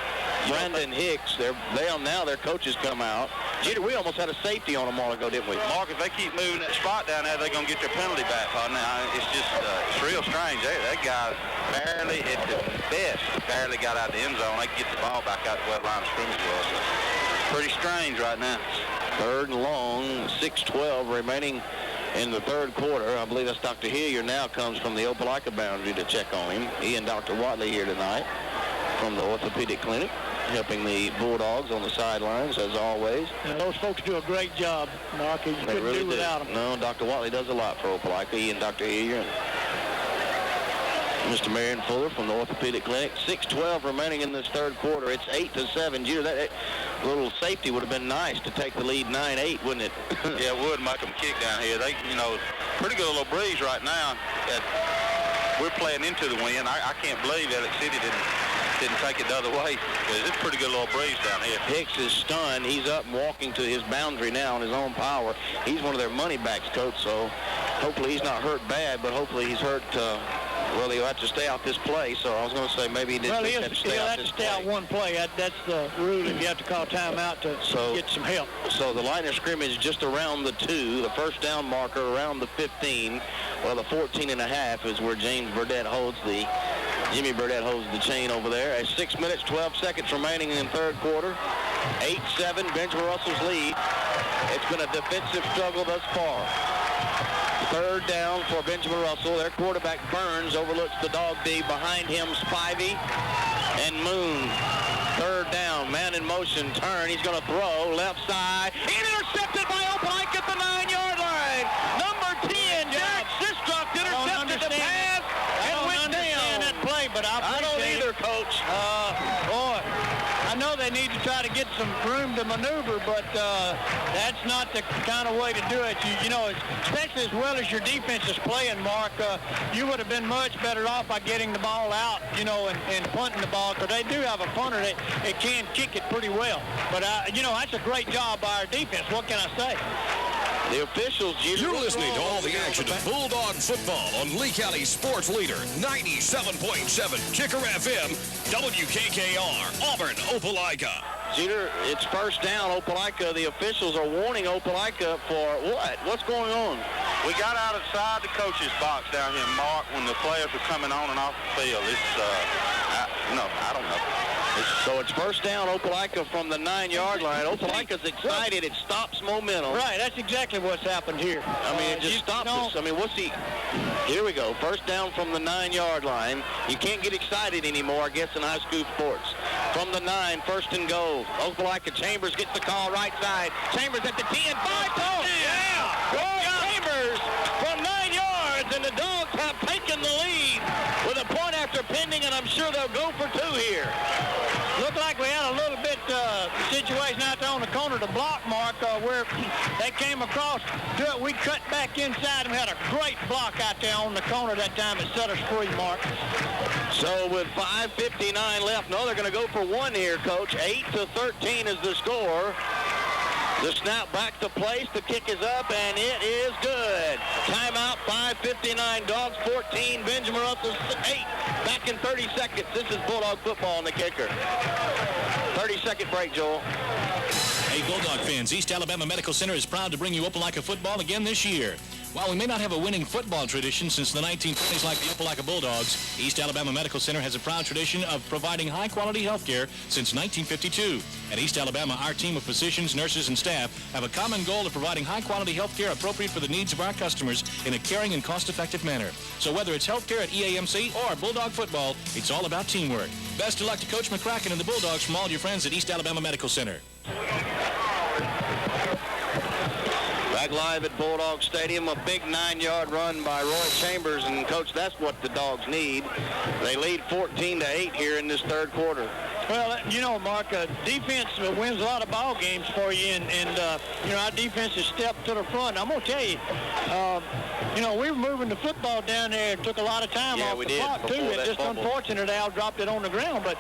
Brandon Hicks, now their coaches come out. Jeter, we almost had a safety on them all ago, didn't we? Mark, if they keep moving that spot down there, they're going to get their penalty back. Now, it's just, it's real strange. That guy barely, at the best, barely got out the end zone. They can get the ball back out to where the line of scrimmage was. So, pretty strange right now. Third and long, 6:12 remaining in the third quarter. I believe that's Dr. Hillier now comes from the Opelika boundary to check on him. He and Dr. Watley here tonight from the orthopedic clinic. helping the Bulldogs on the sidelines, as always. And those folks do a great job, Mark. You couldn't really do without them. No, Dr. Watley does a lot for Opelika. He and Dr. Hillier and Mr. Marion Fuller from the Orthopedic Clinic. 6:12 remaining in this third quarter. It's 8-7. Junior, that little safety would have been nice to take the lead 9-8, wouldn't it? Yeah, it would make them kick down here. They, pretty good little breeze right now. We're playing into the wind. I can't believe Alex City didn't take it the other way. It's a pretty good little breeze down here. Hicks is stunned. He's up and walking to his boundary now on his own power. He's one of their money backs, Coach, so hopefully he's not hurt bad, but hopefully he's hurt, well, he'll have to stay out this play, so I was going to say maybe he didn't have to stay out this play. He'll have to stay out one play. That's the rule if you have to call timeout to get some help. So the line of scrimmage just around the 2, the first down marker around the 15. Well, the 14.5 is where Jimmy Burdett holds the chain over there. At 6 minutes, 12 seconds remaining in third quarter. 8-7, Benjamin Russell's lead. It's been a defensive struggle thus far. Third down for Benjamin Russell. Their quarterback Burns overlooks the dog D. Behind him, Spivey and Moon. Third down, man in motion, turn. He's going to throw left side. Intercepted by Opelika at the 9-yard line. Number 10, Jack Sistrunk intercepted the pass and went down. That play, but I don't either, Coach. Boy, I know they need to try to get some room to maneuver, but that's not the kind of way to do it. You know, especially as well as your defense is playing, Mark, you would have been much better off by getting the ball out, and punting the ball, because they do have a punter that can kick it pretty well. But, that's a great job by our defense. What can I say? The officials, You're listening to all the action of Bulldog football on Lee County Sports Leader, 97.7 Kicker FM, WKKR, Auburn, Opelika. Jeter, it's first down, Opelika. The officials are warning Opelika for what? What's going on? We got outside the coach's box down here, Mark, when the players were coming on and off the field. I don't know. So it's first down, Opelika from the 9-yard line. Opelika's excited. It stops momentum. Right, that's exactly what's happened here. I mean, it just stops us. I mean, Here we go. First down from the 9-yard line. You can't get excited anymore, I guess, in high school sports. From the 9, first and goal. Opelika Chambers gets the call right side. Chambers at the 10. 5 goals. Yeah! Chambers from 9 yards, and the Dogs have taken the lead with a point after pending, and I'm sure they'll go for 2 here. Looked like we had a little bit situation out there on the corner to block, Mark, where they came across to it. We cut back inside, and we had a great block out there on the corner that time. It set us free, Mark. So with 5:59 left, no, they're going to go for 1 here, Coach. 8-13 is the score. The snap back to place. The kick is up, and it is good. Timeout, 5:59. Dogs 14. Benjamin Russell 8. Back in 30 seconds. This is Bulldog football on the kicker. 30-second break, Joel. Hey, Bulldog fans, East Alabama Medical Center is proud to bring you Opelika football again this year. While we may not have a winning football tradition since the 1920s like the Opelika Bulldogs, East Alabama Medical Center has a proud tradition of providing high-quality health care since 1952. At East Alabama, our team of physicians, nurses, and staff have a common goal of providing high-quality health care appropriate for the needs of our customers in a caring and cost-effective manner. So whether it's health care at EAMC or Bulldog football, it's all about teamwork. Best of luck to Coach McCracken and the Bulldogs from all your friends at East Alabama Medical Center. Back live at Bulldog Stadium, a big 9-yard run by Roy Chambers, and Coach, that's what the Dogs need. They lead 14-8 here in this third quarter. Well, Mark, defense wins a lot of ball games for you, and our defense has stepped to the front. I'm going to tell you, we were moving the football down there. It took a lot of time off the clock, too. It's just unfortunate Al dropped it on the ground, but,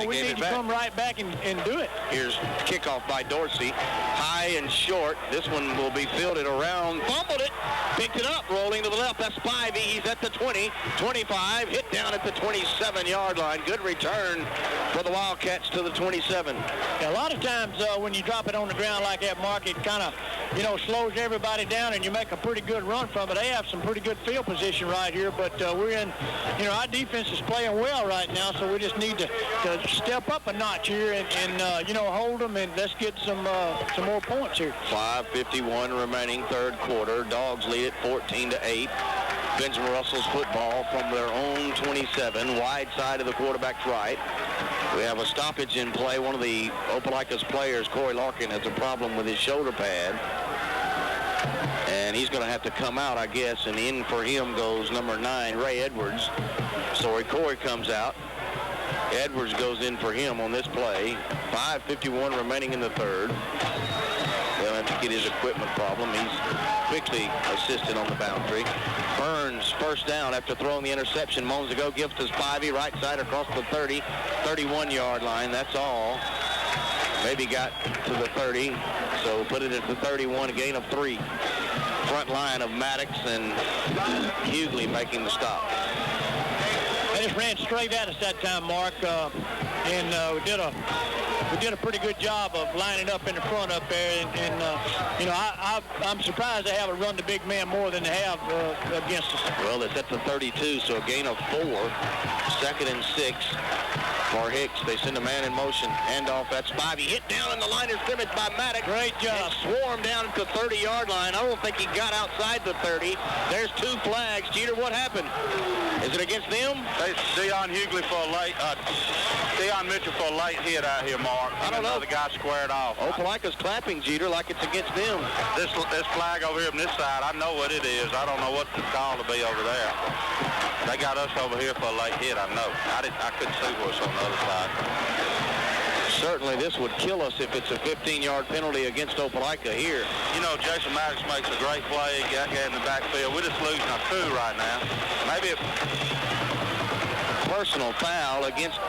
we need to come right back and do it. Here's kickoff by Dorsey. High and short. This one will be fielded around. Fumbled it. Picked it up. Rolling to the left. That's Spivey. He's at the 20, 25. Hit down at the 27-yard line. Good return for the Wildcats to the 27. A lot of times when you drop it on the ground like that, Mark, it kind of, slows everybody down, and you make a pretty good run from it. They have some pretty good field position right here, but we're in, our defense is playing well right now, so we just need to step up a notch here and hold them, and let's get some more points here. 5:51 remaining third quarter. Dogs lead it 14-8. Benjamin Russell's football from their own 27, wide side of the quarterback's right. We have a stoppage in play. One of the Opelika's players, Corey Larkin, has a problem with his shoulder pad. And he's going to have to come out, I guess. And in for him goes number 9, Ray Edwards. So Corey comes out. Edwards goes in for him on this play. 5:51 remaining in the third. They'll have to get his equipment problem. He's quickly assisted on the boundary. Burns first down after throwing the interception. Moments ago gives to Spivey, right side across the 30, 31-yard line. That's all. Maybe got to the 30, so put it at the 31, a gain of 3. Front line of Maddox and Hughley making the stop. They just ran straight at us that time, Mark, and we did a pretty good job of lining up in the front up there. And you know, I'm surprised they haven't run the big man more than they have against us. Well, it's at the 32, so a gain of 4. 2nd and 6 for Hicks. They send a man in motion. Handoff at Spivey. Hit down in the line of scrimmage by Maddox. Great job. Swarmed down at the 30-yard line. I don't think he got outside the 30. There's 2 flags. Jeter, what happened? Is it against them? It's Deion Hughley for a late, Deion Mitchell for a late hit out here, Mark. I don't know. The guy squared off. Opelika's clapping, Jeter, like it's against them. This flag over here on this side, I know what it is. I don't know what the call to be over there. They got us over here for a late hit, I know. I couldn't see what's on the other side. Certainly this would kill us if it's a 15-yard penalty against Opelika here. You know, Jason Maddox makes a great play. Got in the backfield. We're just losing our cool right now. Maybe if personal foul against.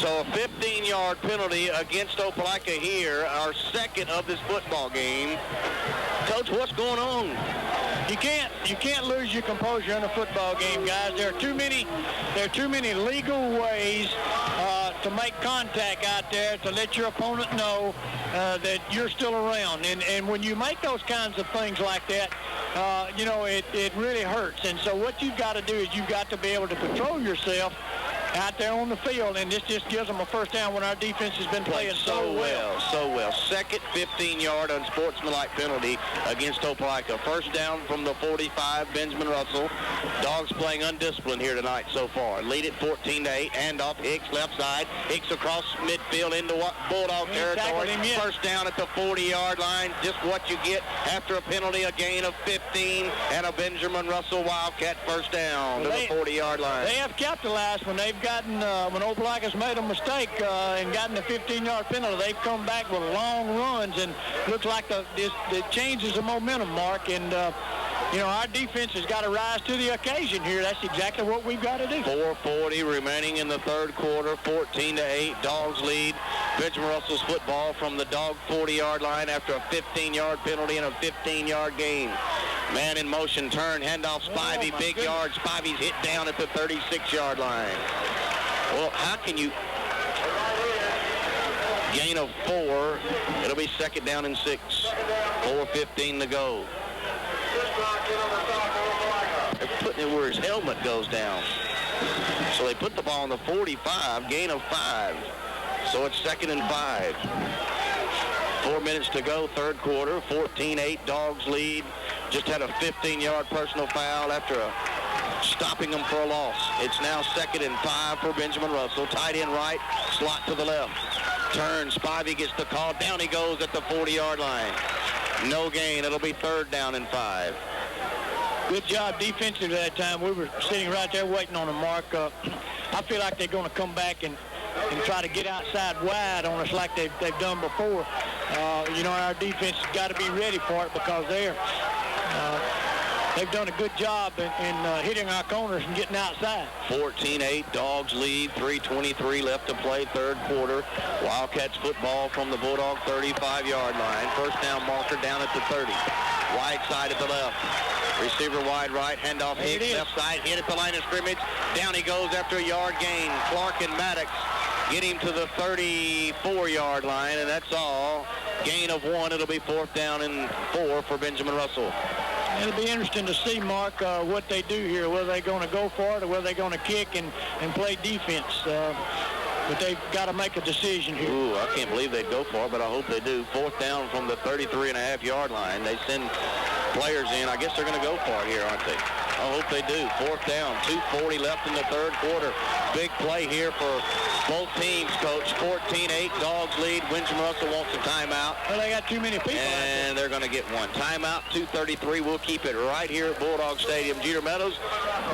So a 15-yard penalty against Opelika here, our second of this football game. Coach, what's going on? You can't lose your composure in a football game, guys. There are too many legal ways to make contact out there to let your opponent know that you're still around. And when you make those kinds of things like that, you know, it really hurts. And so what you've got to do is you've got to be able to control yourself out there on the field, and this just gives them a first down when our defense has been playing so well. So well. Second 15-yard unsportsmanlike penalty against Opelika. First down from the 45, Benjamin Russell. Dogs playing undisciplined here tonight so far. Lead it 14-8. Handoff, Hicks left side. Hicks across midfield into Bulldog territory. First down at the 40-yard line. Just what you get after a penalty, a gain of 15, and a Benjamin Russell Wildcat first down to the 40-yard line. They have capitalized when they've gotten, when Opelika's made a mistake and gotten the 15-yard penalty. They've come back with long runs, and looks like it changes the momentum, Mark. And you know, our defense has got to rise to the occasion here. That's exactly what we've got to do. 4:40 remaining in the third quarter. 14-8. Dogs lead. Benjamin Russell's football from the Dog 40-yard line after a 15-yard penalty and a 15-yard gain. Man in motion, turn, handoff, Spivey, big yard. Spivey's hit down at the 36-yard line. Well, how can you... Gain of 4. It'll be second down and 6. 4:15 to go. They're putting it where his helmet goes down. So they put the ball on the 45, gain of 5. So it's second and 5. 4 minutes to go, third quarter. 14-8, Dogs lead. Just had a 15-yard personal foul after stopping them for a loss. It's now second and 5 for Benjamin Russell. Tight end right, slot to the left. Turn, Spivey gets the call. Down he goes at the 40-yard line. No gain. It'll be third down and 5. Good job defensively that time. We were sitting right there waiting on a mark. I feel like they're going to come back and try to get outside wide on us like they've done before. You know, our defense has got to be ready for it because they've done a good job in hitting our corners and getting outside. 14-8, Dogs lead. 3:23 left to play, third quarter. Wildcats football from the Bulldog 35-yard line. First down marker down at the 30. Wide side at the left. Receiver wide right, handoff Hicks, left side, hit at the line of scrimmage. Down he goes after a yard gain. Clark and Maddox get him to the 34-yard line, and that's all. Gain of 1. It'll be fourth down and 4 for Benjamin Russell. It'll be interesting to see, Mark, what they do here. Whether they're going to go for it or whether they're going to kick and play defense. But they've got to make a decision here. Ooh, I can't believe they'd go for it, but I hope they do. Fourth down from the 33.5-yard line. They send players in. I guess they're going to go for it here, aren't they? I hope they do. Fourth down, 2:40 left in the third quarter. Big play here for both teams, Coach. 14-8, Dogs lead. Benjamin Russell wants a timeout. Well, they got too many people. And they're going to get one. Timeout, 2:33. We'll keep it right here at Bulldog Stadium. Jeter Meadows,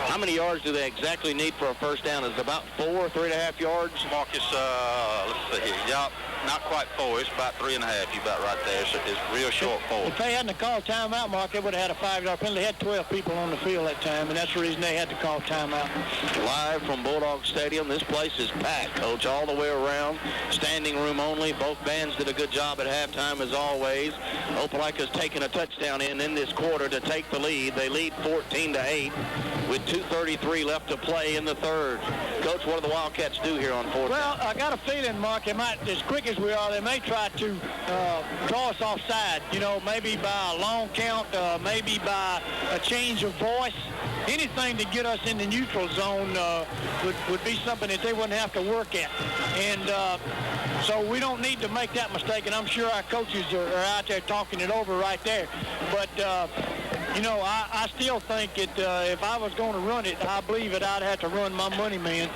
how many yards do they exactly need for a first down? Is it about 4, 3.5 yards? Marcus, let's see here. Yup, not quite 4. It's about 3.5. You about right there. It's real short 4. If they hadn't called timeout, Mark, they would have had a 5-yard penalty. They had 12 people on the field that time, and that's the reason they had to call timeout. Live from Bulldog Stadium, this place is packed, Coach, all the way around. Standing room only. Both bands did a good job at halftime, as always. Opelika's taking a touchdown in this quarter to take the lead. They lead 14-8 with 2:33 left to play in the third. Coach, what do the Wildcats do here on fourth? Well, I got a feeling, Mark, they might, as quick as we are, they may try to draw us offside. You know, maybe by a long count, maybe by a change of voice. Anything to get us in the neutral zone would be something that they wouldn't have to work at. And so we don't need to make that mistake, and I'm sure our coaches are out there talking it over right there. But, you know, I still think that if I was going to run it, I believe that I'd have to run my money man.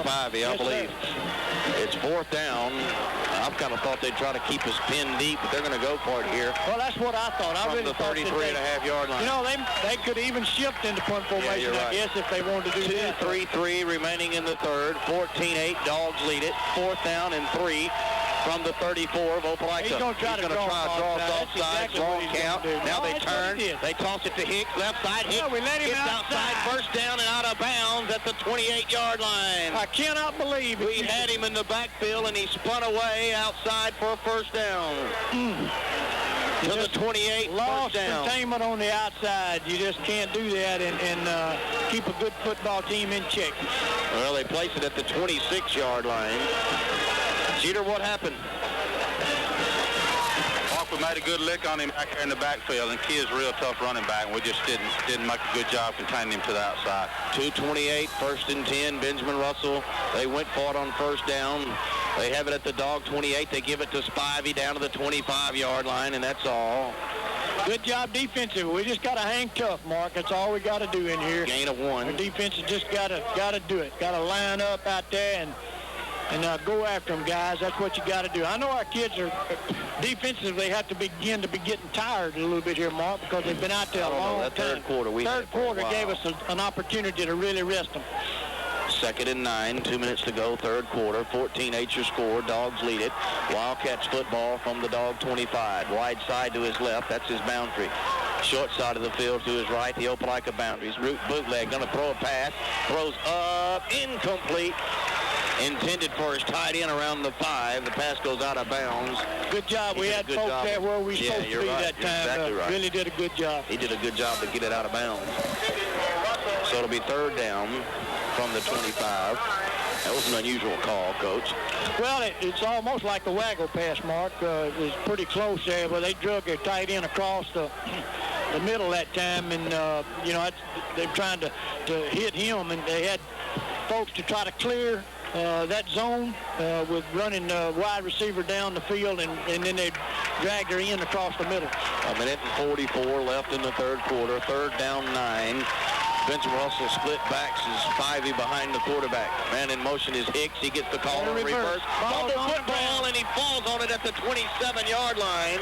Spivey, I believe. It's fourth down. I've kind of thought they'd try to keep us pinned deep, but they're going to go for it here. Well, that's what I thought. I really thought the 33.5-yard line. You know, they could even shift into punt formation, right. I guess, if they wanted to do that. 2:33 remaining in the third. 14-8, Dogs lead it. Fourth down and 3 from the 34 of Opelika. He's going to try to draw us offside. Exactly long count. Now they turn. They toss it to Hicks. Left side. Hicks we let him gets outside. First down and out of bounds at the 28-yard line. I cannot believe it. We had him in the backfield, and he spun away outside for a first down. To the 28, lost first down. Containment on the outside. You just can't do that and keep a good football team in check. Well, they place it at the 26-yard line. Jeter, what happened? We made a good lick on him back there in the backfield, and Kid's a real tough running back, and we just didn't make a good job containing him to the outside. 2:28, first and 10, Benjamin Russell. They went for it on first down. They have it at the Dog 28. They give it to Spivey down to the 25-yard line, and that's all. Good job defensive. We just got to hang tough, Mark. That's all we got to do in here. Gain of 1. The defense has just got to do it. Got to line up out there and go after them, guys. That's what you got to do. I know our kids are defensively have to begin to be getting tired a little bit here, Mark, because they've been out there a long time. Third quarter gave us an opportunity to really rest them. Second and 9, 2 minutes to go, third quarter. 14-8 your score. Dogs lead it. Wildcats football from the Dog 25. Wide side to his left. That's his boundary. Short side of the field to his right, the Opelika boundaries. Root bootleg, going to throw a pass. Throws up, incomplete. Intended for his tight end around the 5. The pass goes out of bounds. Good job. We had folks there where we were supposed to be that time. Exactly right. Really did a good job. He did a good job to get it out of bounds. So it'll be third down from the 25. That was an unusual call, Coach. Well, it's almost like a waggle pass, Mark. It was pretty close there, but they drug their tight end across the middle that time, and you know, they're trying to hit him, and they had folks to try to clear that zone with running wide receiver down the field, and then they dragged her in across the middle. A minute and 44 left in the third quarter. Third down 9. Benjamin Russell split backs is Spivey behind the quarterback. Man in motion is Hicks. He gets the call on reverse. Fumble football, and he falls on it at the 27-yard line.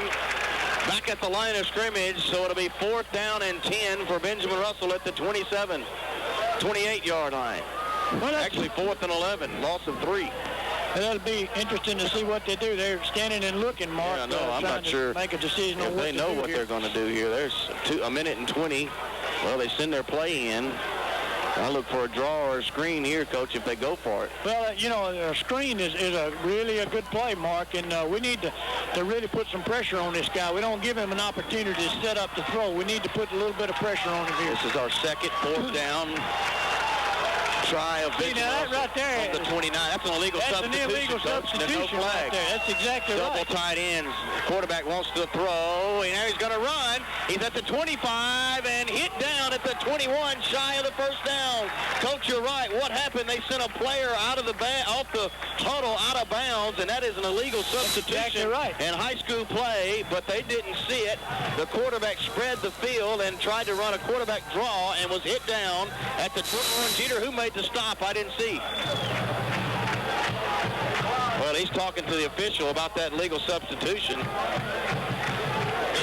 Back at the line of scrimmage, so it'll be fourth down and 10 for Benjamin Russell at the 28-yard line. Well, actually, 4th and 11, loss of 3. It'll be interesting to see what they do. They're standing and looking, Mark. Yeah, no, I'm not sure make a decision if on what they know what they're going to do here. There's a minute and 20. Well, they send their play in. I look for a draw or a screen here, Coach, if they go for it. Well, you know, a screen is really a good play, Mark, and we need to really put some pressure on this guy. We don't give him an opportunity to set up the throw. We need to put a little bit of pressure on him here. This is our second fourth down. Try of See, now that right there. on the 29. That's an illegal substitution. That's an illegal substitution right there. That's exactly right. Double tight ends. Quarterback wants to throw, and now he's going to run. He's at the 25 and hit down at the 21, shy of the first down. Coach, you're right. What happened? They sent a player out of the off the huddle out of bounds, and that is an illegal substitution. That's exactly right. And high school play, but they didn't see it. The quarterback spread the field and tried to run a quarterback draw and was hit down at the 21. Jeter, who made the stop? I didn't see. Well, he's talking to the official about that legal substitution.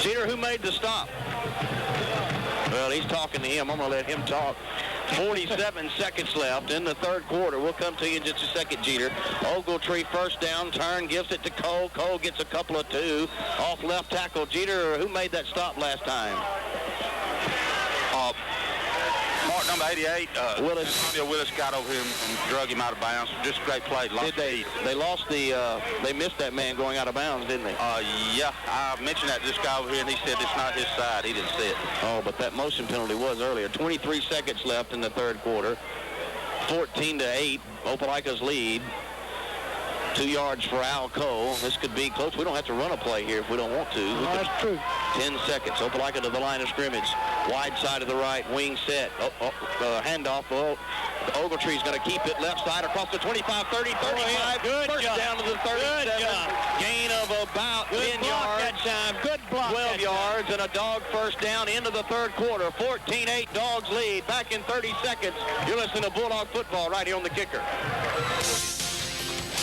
Jeter, who made the stop? Well, he's talking to him. I'm going to let him talk. 47 seconds left in the third quarter. We'll come to you in just a second, Jeter. Ogletree first down, turn, gives it to Cole. Cole gets a couple of two off left tackle. Jeter, who made that stop last time? Mark number 88, Willis. Antonio Willis got over him and drug him out of bounds. Just a great play. They missed that man going out of bounds, didn't they? Yeah, I mentioned that to this guy over here, and he said it's not his side. He didn't see it. Oh, but that motion penalty was earlier. 23 seconds left in the third quarter. 14-8, Opelika's lead. 2 yards for Al Cole. This could be close. We don't have to run a play here if we don't want to. That's true. 10 seconds. Opelika to the line of scrimmage. Wide side of the right. Wing set. Handoff. Ogletree's going to keep it left side across the 25, 30, 35. Good First job. down to the 37. Good job. Gain of about 10 yards. That time. Good block. 12 yards and a dog first down into the third quarter. 14-8 Dogs lead. Back in 30 seconds. You're listening to Bulldog football right here on the Kicker.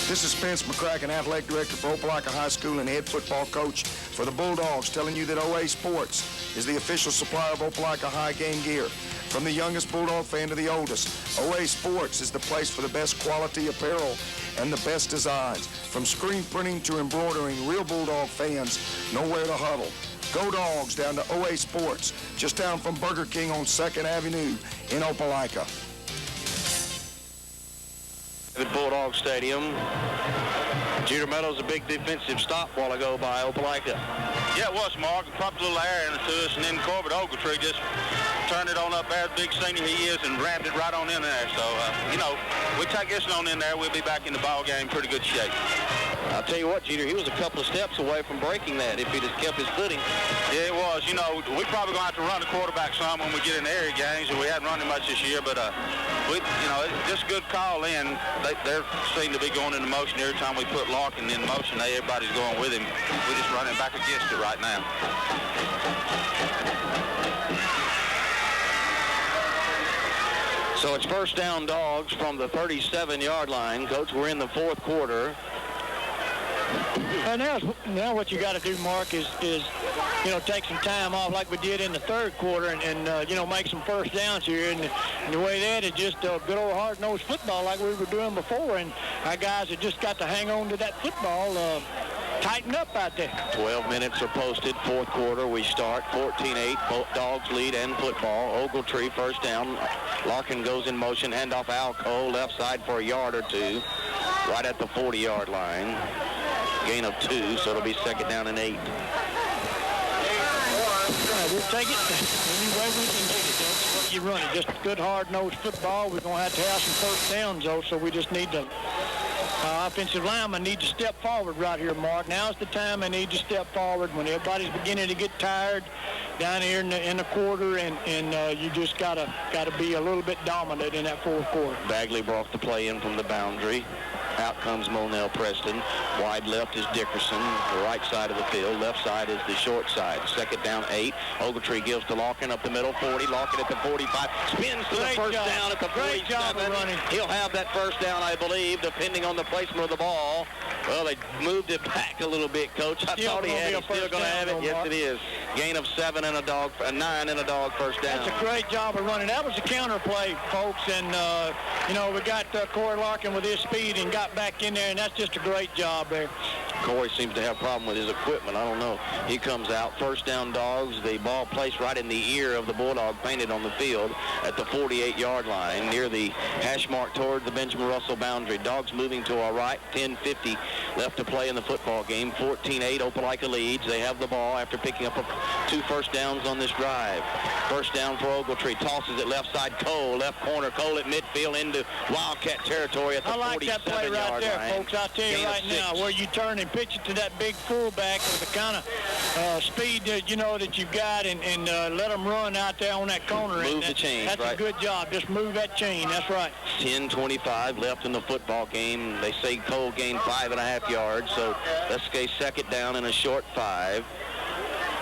This is Spence McCracken, Athletic Director for Opelika High School and head football coach for the Bulldogs, telling you that OA Sports is the official supplier of Opelika High game gear. From the youngest Bulldog fan to the oldest, OA Sports is the place for the best quality apparel and the best designs. From screen printing to embroidering, real Bulldog fans know where to huddle. Go Dogs down to OA Sports, just down from Burger King on 2nd Avenue in Opelika. At Bulldog Stadium. Jeter Meadows, a big defensive stop while ago by Opelika. Yeah, it was, Mark. Popped a little air into us, and then Corbett Ogletree just turned it on up there, big senior he is, and rammed it right on in there. So, we take this on in there, we'll be back in the ball game, pretty good shape. I'll tell you what, Jeter, he was a couple of steps away from breaking that if he just kept his footing. Yeah, it was. We probably going to have to run the quarterback some when we get in the area games, and we hadn't run him much this year, but it's just a good call in. They seem to be going into motion every time we put Larkin in motion. Everybody's going with him. We're just running back against it right now. So it's first down Dogs from the 37-yard line. Coach, we're in the fourth quarter. And now what you got to do, Mark, is take some time off like we did in the third quarter and make some first downs here. And the way that is just good old hard-nosed football like we were doing before. And our guys have just got to hang on to that football, tighten up out there. 12 minutes are posted. Fourth quarter, we start 14-8. Both Dogs lead and football. Ogletree first down. Larkin goes in motion. Handoff Al Cole left side for a yard or two. Right at the 40-yard line. Gain of 2, so it'll be second down and 8. We'll take it any way we can get it. That's what you run it. Just good hard-nosed football. We're going to have some first downs, though, so we just need to offensive linemen need to step forward right here, Mark. Now's the time they need to step forward when everybody's beginning to get tired down here in the quarter, and you just gotta be a little bit dominant in that fourth quarter. Bagley brought the play in from the boundary. Out comes Monell Preston. Wide left is Dickerson. The right side of the field. Left side is the short side. Second down 8. Ogletree gives to Larkin up the middle. 40. Larkin at the 45. Spins to the first down at the 47. He'll have that first down, I believe, depending on the placement of the ball. Well, they moved it back a little bit, Coach. I thought he had it. Still going to have it. Yes, it is. Gain of 7 and a dog, 9 and a dog first down. That's a great job of running. That was a counter play, folks, and we got Corey Larkin with his speed and got back in there, and that's just a great job there. Corey seems to have a problem with his equipment. I don't know. He comes out. First down Dogs. The ball placed right in the ear of the Bulldog painted on the field at the 48-yard line near the hash mark toward the Benjamin Russell boundary. Dogs moving to our right. 10:50 left to play in the football game. 14-8, Opelika leads. They have the ball after picking up 2 first downs on this drive. First down for Ogletree. Tosses it left side. Cole, left corner. Cole at midfield into Wildcat territory at the 47-yard line. I like that play right there, folks. I'll tell you right now, where you turn and pitch it to that big fullback with the kind of speed that, that you've got and let them run out there on that corner. Move the chains, that's right? a good job. Just move that chain. That's right. 10:25 left in the football game. They say Cole gained 5.5 yards, so let's get second down and a short 5.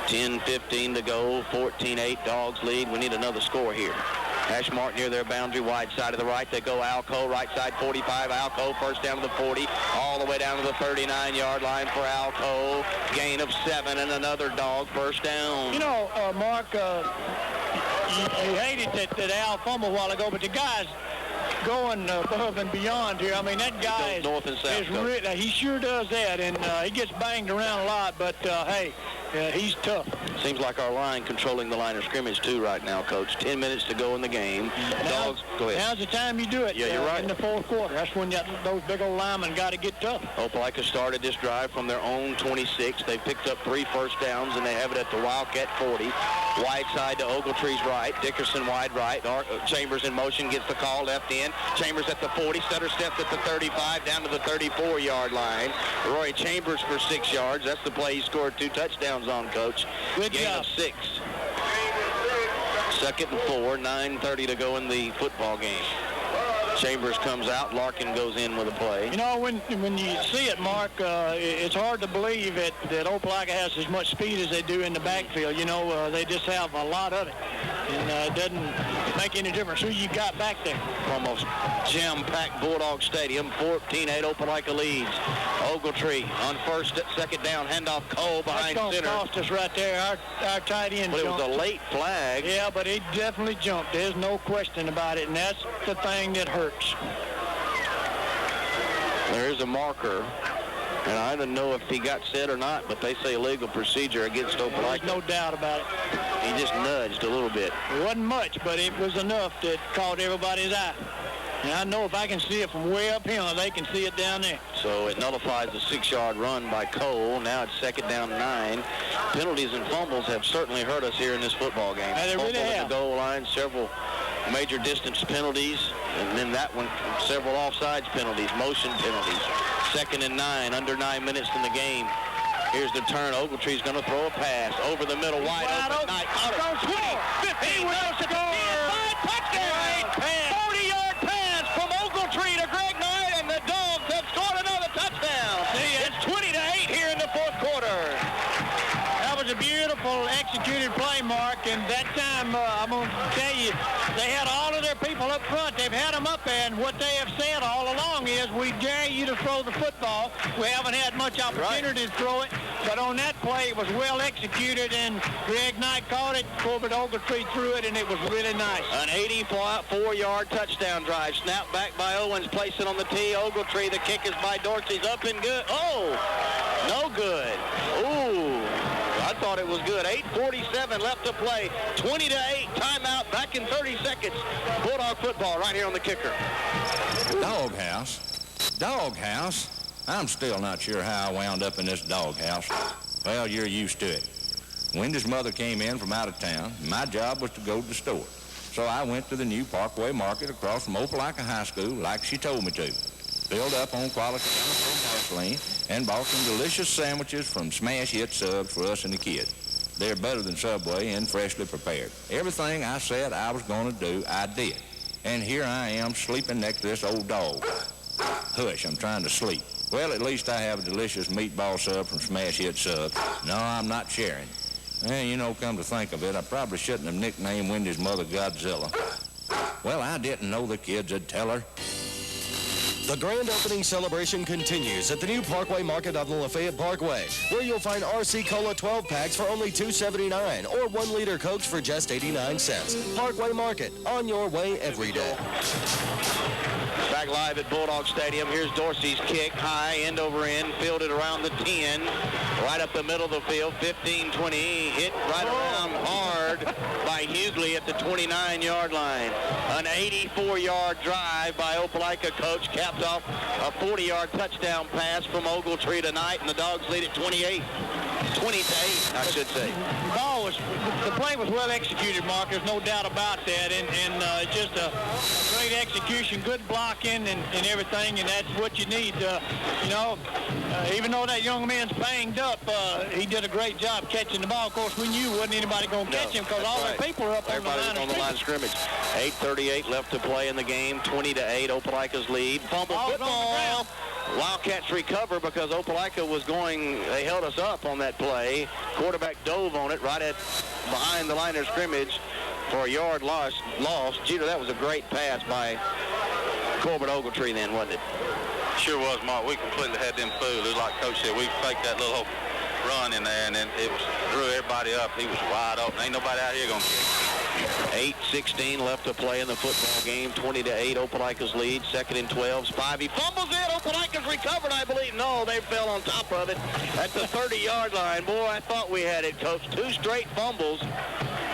10:15 to go. 14-8, Dogs lead. We need another score here. Hash mark near their boundary, wide side of the right. They go Alco, right side 45. Alco first down to the 40, all the way down to the 39-yard line for Alco. Gain of 7 and another Dog first down. Mark, you hated that Al fumbled a while ago, but the guy's going above and beyond here. I mean, that guy north and south, is really, he sure does that, and he gets banged around a lot, but hey, he's tough. Seems like our line controlling the line of scrimmage too right now, Coach. 10 minutes to go in the game. Dogs, go ahead. Now's the time you do it. Yeah, you're right. In the fourth quarter. That's when those big old linemen got to get tough. Opelika started this drive from their own 26. They picked up 3 first downs, and they have it at the Wildcat 40. Wide side to Ogletree's right. Dickerson wide right. Chambers in motion, gets the call, left in. Chambers at the 40. Sutter steps at the 35, down to the 34-yard line. Roy Chambers for 6 yards. That's the play he scored 2 touchdowns on, Coach. Good Gain job. of 6. Second and 4, 9:30 to go in the football game. Chambers comes out. Larkin goes in with a play. When you see it, Mark, it's hard to believe that Opelika has as much speed as they do in the backfield. They just have a lot of it. And it doesn't make any difference who you got back there. Almost jam-packed Bulldog Stadium. 14-8, Opelika leads. Ogletree on second down. Handoff Cole behind center. That's going to cost us right there. Our tight end But jumped. It was a late flag. Yeah, but he definitely jumped. There's no question about it, and that's the thing that hurts. There's a marker, and I don't know if he got set or not, but they say illegal procedure against Opelika. There's no doubt about it. He just nudged a little bit. It wasn't much, but it was enough that caught everybody's eye. And I know if I can see it from way up here, they can see it down there. So it nullifies a 6-yard run by Cole. Now it's second down 9. Penalties and fumbles have certainly hurt us here in this football game. They really have. At the goal line, several major distance penalties, and then that one, several offsides penalties, motion penalties. Second and 9, under 9 minutes in the game. Here's the turn. Ogletree's going to throw a pass over the middle, wide open. Knight, 20, 15, will score. Touchdown. 40-yard pass from Ogletree to Greg Knight, and the Dogs have scored another touchdown. It's 20-8 here in the fourth quarter. That was a beautiful executed play, Mark, and that time, I'm going to tell you, they had all of their people up front. They've had them up there, and what they have said all along is, we dare you to throw the football. We haven't had much opportunity to throw it, but on that play, it was well executed, and Greg Knight caught it. Corbett Ogletree threw it, and it was really nice. An 84-yard touchdown drive. Snap back by Owens, place it on the tee. Ogletree, the kick is by Dorsey's up and good. Oh, no good. Ooh. I thought it was good. 8:47 left to play. 20-8. Timeout. Back in 30 seconds. Bulldog football right here on the kicker. Doghouse. I'm still not sure how I wound up in this doghouse. Well, you're used to it. Wendy's mother came in from out of town. My job was to go to the store. So I went to the new Parkway Market across from Opelika High School like she told me to. Filled up on quality gasoline and bought some delicious sandwiches from Smash Hit Subs for us and the kids. They're better than Subway and freshly prepared. Everything I said I was going to do, I did. And here I am sleeping next to this old dog. Hush, I'm trying to sleep. Well, at least I have a delicious meatball sub from Smash Hit Subs. No, I'm not sharing. Come to think of it, I probably shouldn't have nicknamed Wendy's mother Godzilla. Well, I didn't know the kids would tell her. The grand opening celebration continues at the new Parkway Market on the Lafayette Parkway, where you'll find RC Cola 12 packs for only $2.79 or 1-liter Cokes for just 89 cents. Parkway Market, on your way every day. Back back live at Bulldog Stadium. Here's Dorsey's kick, high, end over end, fielded around the 10, right up the middle of the field, 15-20, hit right around hard by Hughley at the 29-yard line. An 84-yard drive by Opelika, coach, capped off a 40-yard touchdown pass from Ogletree tonight, and the Dogs lead at 28. 20-8, I should say. The play was well executed, Mark. There's no doubt about that, and just a great execution, good blocking, and everything, and that's what you need. Even though that young man's banged up, he did a great job catching the ball. Of course, we knew wasn't anybody going to catch him because all the people were up on the line of scrimmage. 8:38 left to play in the game. 20-8, Opelika's lead. Fumble football. Wildcats recover because Opelika they held us up on that play. Quarterback dove on it right behind the line of scrimmage for a yard loss. Jeter, that was a great pass by Corbett Ogletree then, wasn't it? Sure was, Mark. We completely had them fooled. It was like Coach said, we faked that little run in there, and then it drew everybody up. He was wide open. Ain't nobody out here going to kick. 8:16 left to play in the football game. 20-8, Opelika's lead. 2nd and 12. Spivey fumbles it. Opelika's recovered, I believe. No, they fell on top of it at the 30-yard line. Boy, I thought we had it, Coach. 2 straight fumbles.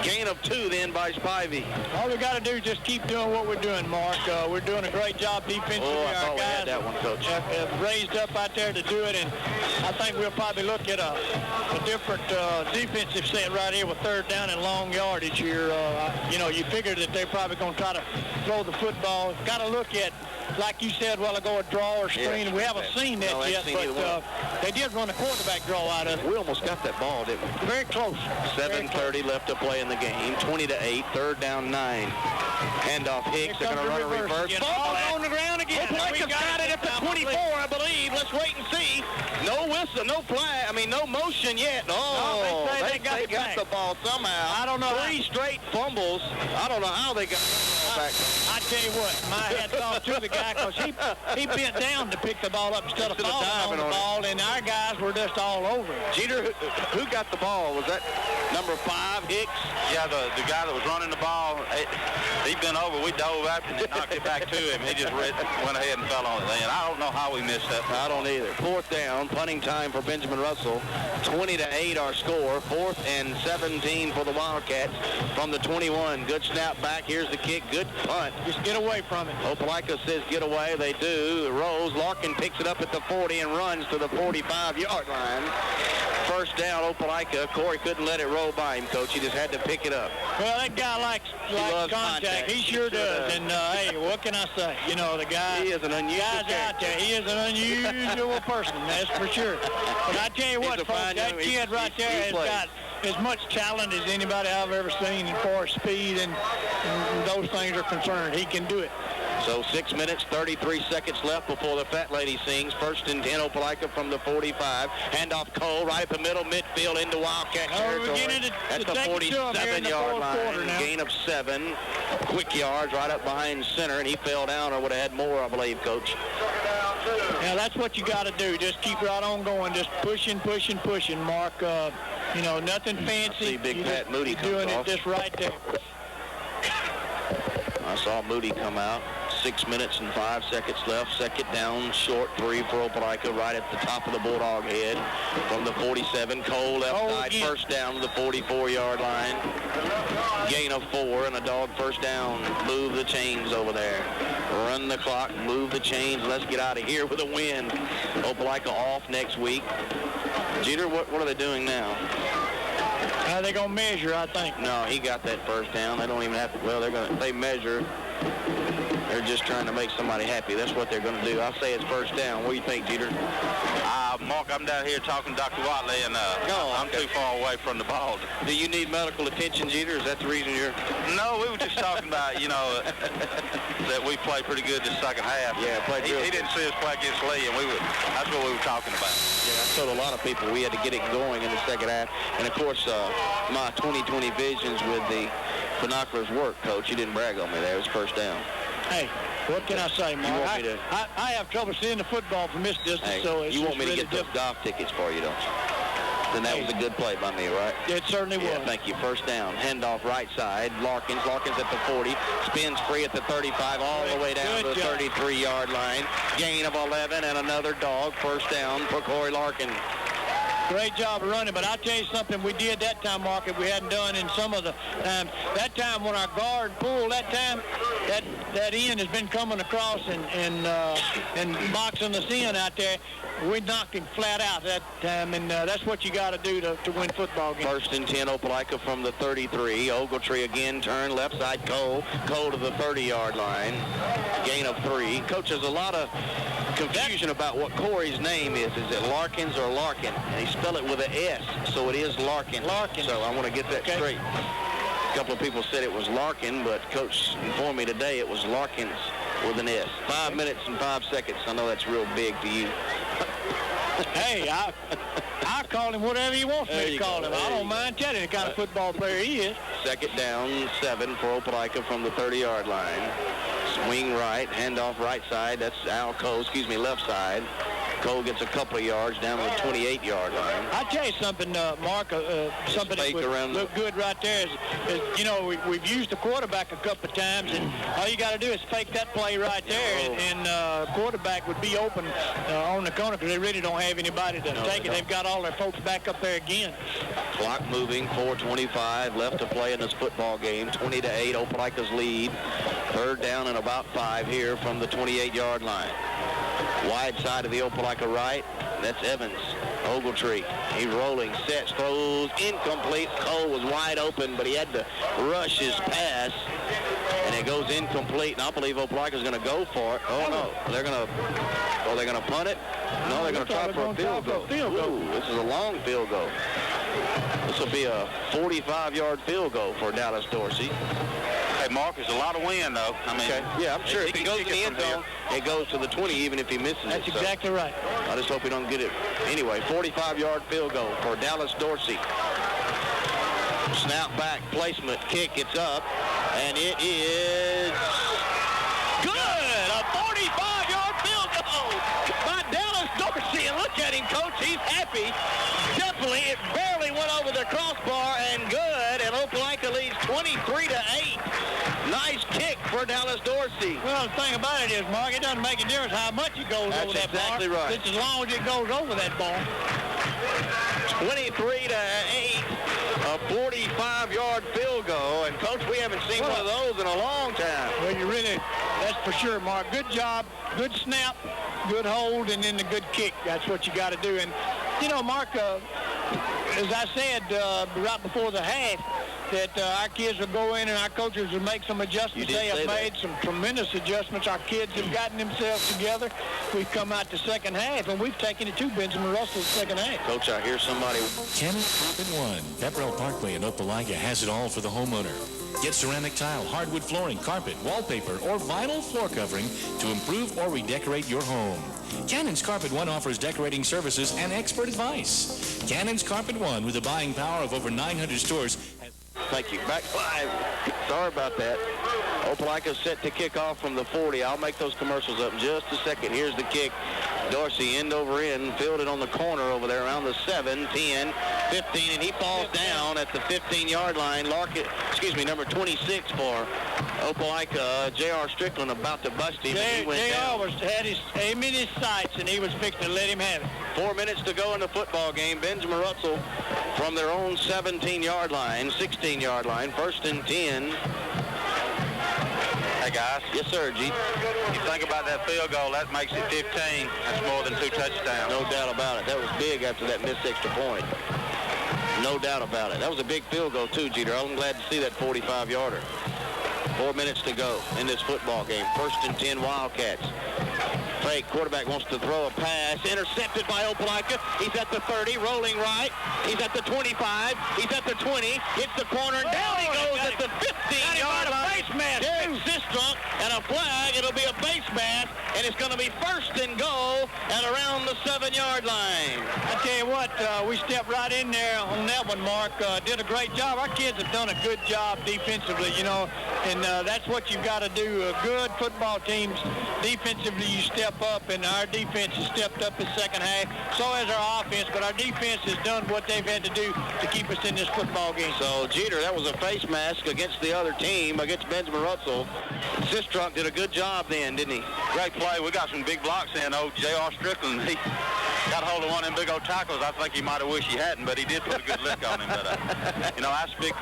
Gain of 2 then by Spivey. All we got to do is just keep doing what we're doing, Mark. We're doing a great job defensively. I thought we had that one, Coach. Have raised up out there to do it, and I think we'll probably look at a different defensive set right here with 3rd down and long yardage here. You figure that they're probably going to try to throw the football. Got to look at, like you said a while ago, a draw or screen. Yeah, we haven't seen that yet, but they did run a quarterback draw out of it. We almost got that ball, didn't we? Very close. 7:30 left to play in the game. 20-8, 3rd down 9. Handoff Hicks. They're going to run a reverse. Ball on the ground again. Opelika's got it at the 24, I believe. Let's wait and see. No whistle, no flag. No motion yet. Oh, they got the ball somehow. I don't know. 3 straight fumbles. I don't know how they got the ball back. I tell you what, my hat's off to the guy because he bent down to pick the ball up instead of falling on the ball, and our guys were just all over it. Jeter, who got the ball? Was that number 5, Hicks? Yeah, the guy that was running the ball, he bent over. We dove after him and knocked it back to him. He just went ahead and fell on it. And I don't know how we missed that. I don't either. 4th down, punting time for Benjamin Russell. 20-8 our score. 4th and 17 for the Wildcats from the 21. Good snap back. Here's the kick. Good punt. Just get away from it. Opelika says get away. They do. Rose Larkin picks it up at the 40 and runs to the 45-yard line. 1st down, Opelika. Corey couldn't let it roll by him, Coach. He just had to pick it up. Well, that guy likes contact. He sure does. And, hey, what can I say? The guy. He is an unusual out there. He is an unusual person, that's for sure. But I tell you what, folks, that kid right there has got as much talent as anybody I've ever seen as far as speed and those things are concerned. He can do it. So 6 minutes, 33 seconds left before the fat lady sings. 1st and 10, Opelika from the 45. Handoff Cole right up the middle, midfield into Wildcat territory. At the 47-yard line. Gain of 7. Quick yards right up behind center, and he fell down or would have had more, I believe, Coach. Yeah, that's what you got to do. Just keep right on going. Just pushing, Mark. Nothing fancy. See Big Pat Moody doing it just right there. I saw Moody come out. 6 minutes and 5 seconds left. 2nd down, short 3 for Opelika, right at the top of the Bulldog head from the 47. Cole left side, 1st down to the 44-yard line. Gain of 4 and a Dog 1st down. Move the chains over there. Run the clock, move the chains. Let's get out of here with a win. Opelika off next week. Jeter, what are they doing now? They're going to measure, I think. No, he got that 1st down. They don't even have to. Well, they measure. They're just trying to make somebody happy. That's what they're going to do. I'll say it's 1st down. What do you think, Jeter? Mark, I'm down here talking to Dr. Watley, and I'm too far away from the ball. Do you need medical attention, Jeter? Is that the reason you're... No, we were just talking about, that we played pretty good this 2nd half. Yeah, played He didn't see us play against Lee, and that's what we were talking about. Yeah, I told a lot of people we had to get it going in the 2nd half. And, of course, my 20/20 visions with the binoculars work, Coach. You didn't brag on me there. It was 1st down. Hey, what can I say, Mark? I have trouble seeing the football from this distance, so it's you want me to really get those golf tickets for you, don't you? Then that was a good play by me, right? It certainly was. Yeah, thank you. First down. Handoff right side. Larkins at the 40. Spins free at the 35 all the way down to the 33-yard line. Gain of 11 and another dog. First down for Corey Larkin. Great job of running, but I'll tell you something we did that time, Mark, that we hadn't done in some of the times. That time when our guard pulled that time, that end has been coming across and boxing us in out there. We knocked him flat out that time, and that's what you got to do to win football games. First and 10, Opelika from the 33. Ogletree again, turn left side, Cole to the 30-yard line. Gain of 3. Coach, there's a lot of confusion about what Corey's name is. Is it Larkins or Larkin? And he spelled it with an S, so it is Larkin. So I want to get that straight. A couple of people said it was Larkin, but Coach informed me today it was Larkins with an S. 5 minutes and 5 seconds. I know that's real big to you. Hey, I call him whatever he wants me to call him. I don't mind telling you the kind of football player he is. Second down, 7 for Opelika from the 30-yard line. Swing right, handoff right side. That's Al Cole, left side. Cole gets a couple of yards down to the 28-yard line. I'll tell you something, Mark, something that would look good right there is you know, we've used the quarterback a couple of times, and all you got to do is fake that play right there, and quarterback would be open on the corner because they really don't have anybody to take it. They've got all their folks back up there again. Clock moving, 4:25 left to play in this football game. 20-8, Opelika's lead. Third down and about 5 here from the 28-yard line. Wide side of the Opelika right. That's Evans. Ogletree. He's rolling, sets, throws, incomplete. Cole was wide open, but he had to rush his pass, and it goes incomplete. And I believe Opelika's going to go for it. Oh no, they're going to punt it. No, they're going to try for a field goal. Ooh, this is a long field goal. This will be a 45-yard field goal for Dallas Dorsey. Hey, Mark, there's a lot of wind, though. I mean, yeah, I'm sure if he goes to the end zone, it goes to the 20, even if he misses it. That's exactly right. I just hope he don't get it. Anyway, 45-yard field goal for Dallas Dorsey. Snap back, placement, kick, it's up, and it is good! A 45-yard field goal by Dallas Dorsey. And look at him, Coach. He's happy. Definitely, it barely went over the crossbar, and good. And Opelika leads 23-8. Nice kick for Dallas Dorsey. Well, the thing about it is, Mark, it doesn't make a difference how much it goes over that bar. That's exactly right. Just as long as it goes over that ball. 23-8, a 45-yard field goal. And, Coach, we haven't seen one of those in a long time. Well, you really, that's for sure, Mark. Good job, good snap, good hold, and then the good kick. That's what you got to do. And, you know, Mark, as I said right before the half, that our kids will go in and our coaches will make some adjustments. They have made some tremendous adjustments. Our kids have gotten themselves together. We've come out the second half, and we've taken it to Benjamin Russell's second half. Coach, I hear somebody. Cannon Carpet 1. Pepperell Parkway in Opelika has it all for the homeowner. Get ceramic tile, hardwood flooring, carpet, wallpaper, or vinyl floor covering to improve or redecorate your home. Cannon's Carpet 1 offers decorating services and expert advice. Cannon's Carpet 1, with a buying power of over 900 stores. Thank you. Back 5. Sorry about that. Opelika set to kick off from the 40. I'll make those commercials up in just a second. Here's the kick. Dorsey end over end, fielded on the corner over there around the 7, 10, 15, and he falls down at the 15-yard line. Number 26 for Opelika. J.R. Strickland about to bust him. J.R. had his aim in his sights, and he was fixing to let him have it. 4 minutes to go in the football game. Benjamin Russell from their own 17-yard line, 16-yard line, first and 10. Hey, guys. Yes, sir, G. You think about that field goal, that makes it 15. That's more than 2 touchdowns. No doubt about it. That was big after that missed extra point. No doubt about it. That was a big field goal, too, Jeter. I'm glad to see that 45-yarder. 4 minutes to go in this football game. First and 10 Wildcats. Fake. Quarterback wants to throw a pass. Intercepted by Opelika. He's at the 30, rolling right. He's at the 25. He's at the 20. Hits the corner, and down he goes at the 15-yard line. Derek Sistrunk, and a flag. It'll be a base mask, and it's going to be first and goal at around the 7-yard line. I tell you what, we stepped right in there on that one, Mark. Did a great job. Our kids have done a good job defensively, you know, and that's what you've got to do. Good football teams, defensively, you step step up, and our defense has stepped up the second half. So has our offense, but our defense has done what they've had to do to keep us in this football game. So, Jeter, that was a face mask against the other team, against Benjamin Russell. Sistrunk did a good job then, didn't he? Great play. We got some big blocks in. J.R. Strickland, he got a hold of one of them big old tackles. I think he might have wished he hadn't, but he did put a good lick on him. But,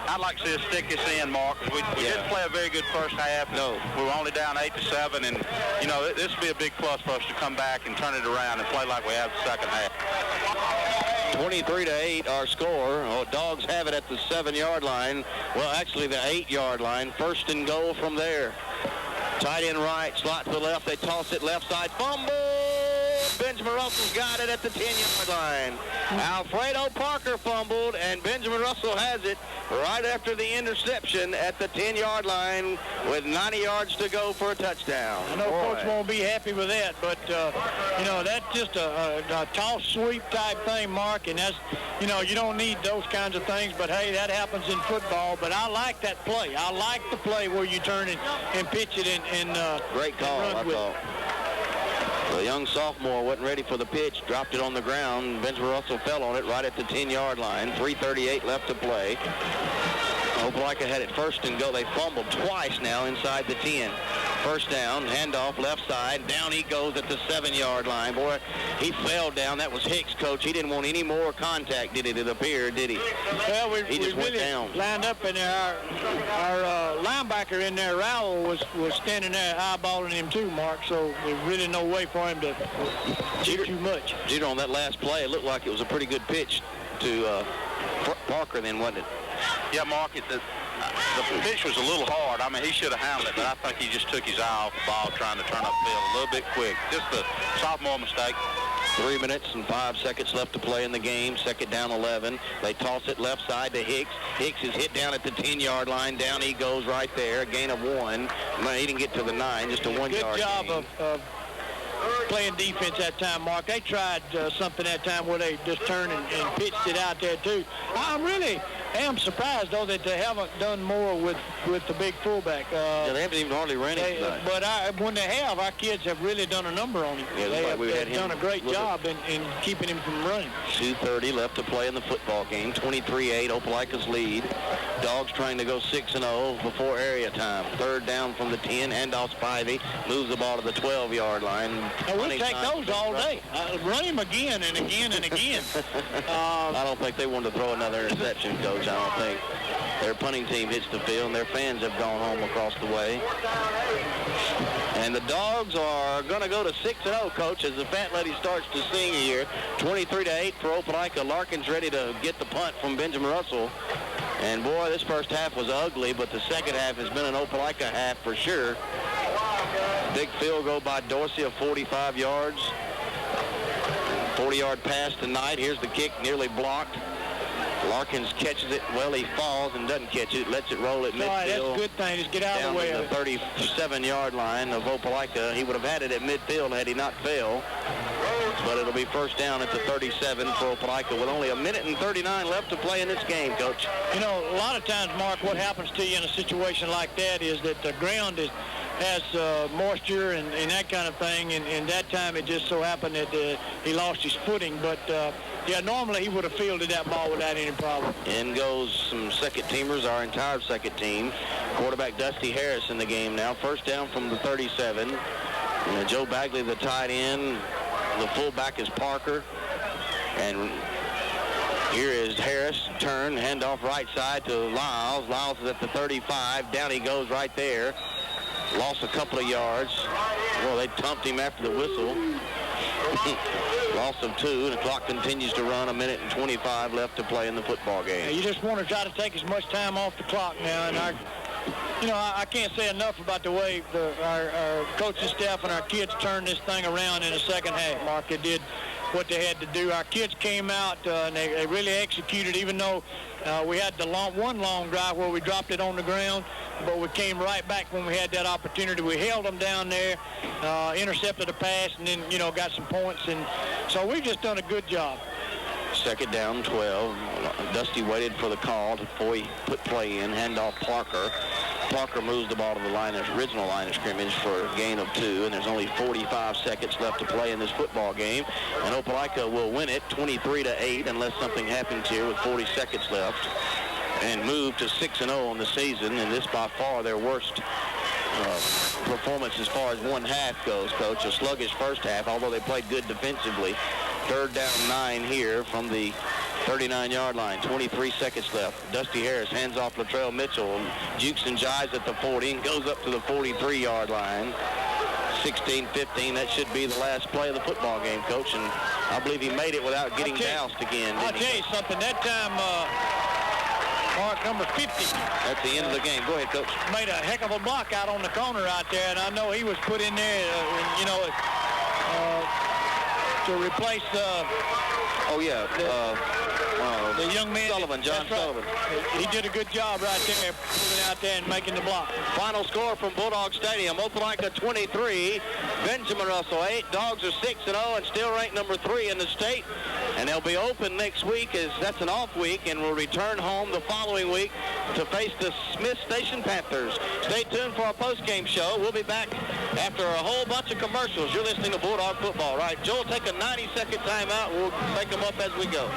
I'd like to see us stick this in, Mark. We didn't play a very good first half. No. We were only down 8-7, and, this would be a big plus for us to come back and turn it around and play like we have the second half. 23-8 our score. Dogs have it at the 7-yard line. Well, actually the 8-yard line. First and goal from there. Tight end right, slot to the left. They toss it left side. Fumble! Benjamin Russell's got it at the 10-yard line. Alfredo Parker fumbled, and Benjamin Russell has it right after the interception at the 10-yard line with 90 yards to go for a touchdown. I know Coach won't be happy with that, but, that's just a toss sweep type thing, Mark, and that's, you don't need those kinds of things, but, hey, that happens in football. But I like that play. I like the play where you turn it and pitch it and great call, and run with it. The young sophomore wasn't ready for the pitch, dropped it on the ground. Benjamin Russell fell on it right at the 10-yard line. 3:38 left to play. Opelika had it first and go. They fumbled twice now inside the 10. First down, handoff left side. Down he goes at the 7-yard line. Boy, he fell down. That was Hicks, Coach. He didn't want any more contact, did it appear, did he? Well, he just went down. Lined up in there. Our linebacker in there, Rowell, was standing there eyeballing him too, Mark, so there's really no way for him to do too much. Jeter, on that last play, it looked like it was a pretty good pitch to Parker then, wasn't it? Yeah, Mark, the pitch was a little hard. I mean, he should have handled it, but I think he just took his eye off the ball trying to turn upfield a little bit quick. Just a sophomore mistake. 3 minutes and 5 seconds left to play in the game. Second down 11. They toss it left side to Hicks. Hicks is hit down at the 10-yard line. Down he goes right there. A gain of 1. He didn't get to the 9, just a 1-yard gain. Good job of playing defense that time, Mark. They tried something that time where they just turned and pitched it out there, too. I really am surprised, though, that they haven't done more with the big fullback. Yeah, they haven't even hardly ran it tonight. But when they have, our kids have really done a number on him. Yeah, they've done a great job in keeping him from running. 2:30 left to play in the football game. 23-8, Opelika's lead. Dogs trying to go 6-0 before area time. Third down from the 10, handoff Spivey. Moves the ball to the 12-yard line. We'll take those all day. Run him again and again and again. I don't think they want to throw another interception, Coach. I don't think. Their punting team hits the field, and their fans have gone home across the way. And the Dogs are going to go to 6-0, Coach, as the fat lady starts to sing here. 23-8 for Opelika. Larkin's ready to get the punt from Benjamin Russell. And, boy, this first half was ugly, but the second half has been an Opelika half for sure. Big field goal by Dorsey of 45 yards. 40-yard pass tonight. Here's the kick, nearly blocked. Larkins catches it. Well, he falls and doesn't catch it. Lets it roll at midfield. That's a good thing. Just get out of the way down of to it. the 37-yard line of Opelika. He would have had it at midfield had he not failed. But it'll be first down at the 37 for Opelika with only 1:39 left to play in this game, Coach. A lot of times, Mark, what happens to you in a situation like that is that the ground has moisture and that kind of thing, and that time it just so happened that he lost his footing. But, yeah, normally he would have fielded that ball without any problem. In goes some second-teamers, our entire second team. Quarterback Dusty Harris in the game now. First down from the 37. Joe Bagley, the tight end. The fullback is Parker. And here is Harris. Turn, handoff right side to Lyles. Lyles is at the 35. Down he goes right there. Lost a couple of yards. Well, they thumped him after the whistle. Loss of 2, and the clock continues to run. 1:25 left to play in the football game. Yeah, you just want to try to take as much time off the clock now, and I can't say enough about the way our coaching staff and our kids turned this thing around in the second half, Mark. They did what they had to do. Our kids came out and they really executed, even though we had the one long drive where we dropped it on the ground, but we came right back when we had that opportunity. We held them down there, intercepted a pass, and then, got some points. And so we've just done a good job. Second down, 12. Dusty waited for the call before he put play in. Handoff Parker. Parker moves the ball to the original line of scrimmage for a gain of 2, and there's only 45 seconds left to play in this football game. And Opelika will win it 23-8 unless something happens here with 40 seconds left, and move to 6-0 on the season. And this by far their worst performance as far as one half goes, Coach. A sluggish first half, although they played good defensively. Third down 9 here from the 39-yard line. 23 seconds left. Dusty Harris hands off Latrell Mitchell. Jukes and jives at the 40 and goes up to the 43-yard line. 16-15. That should be the last play of the football game, Coach. And I believe he made it without getting doused again. I'll tell you something. That time, mark number 50. That's the end of the game. Go ahead, Coach. Made a heck of a block out on the corner out there, and I know he was put in there, to replace the young man. Sullivan, John Sullivan. He did a good job right there, moving out there and making the block. Final score from Bulldog Stadium: Opelika 23, Benjamin Russell 8. Dogs are 6-0 and still ranked number 3 in the state. And they'll be open next week, as that's an off week, and will return home the following week to face the Smith Station Panthers. Stay tuned for our post-game show. We'll be back after a whole bunch of commercials. You're listening to Bulldog Football, right? Joel, take a 90-second timeout. We'll take them up as we go.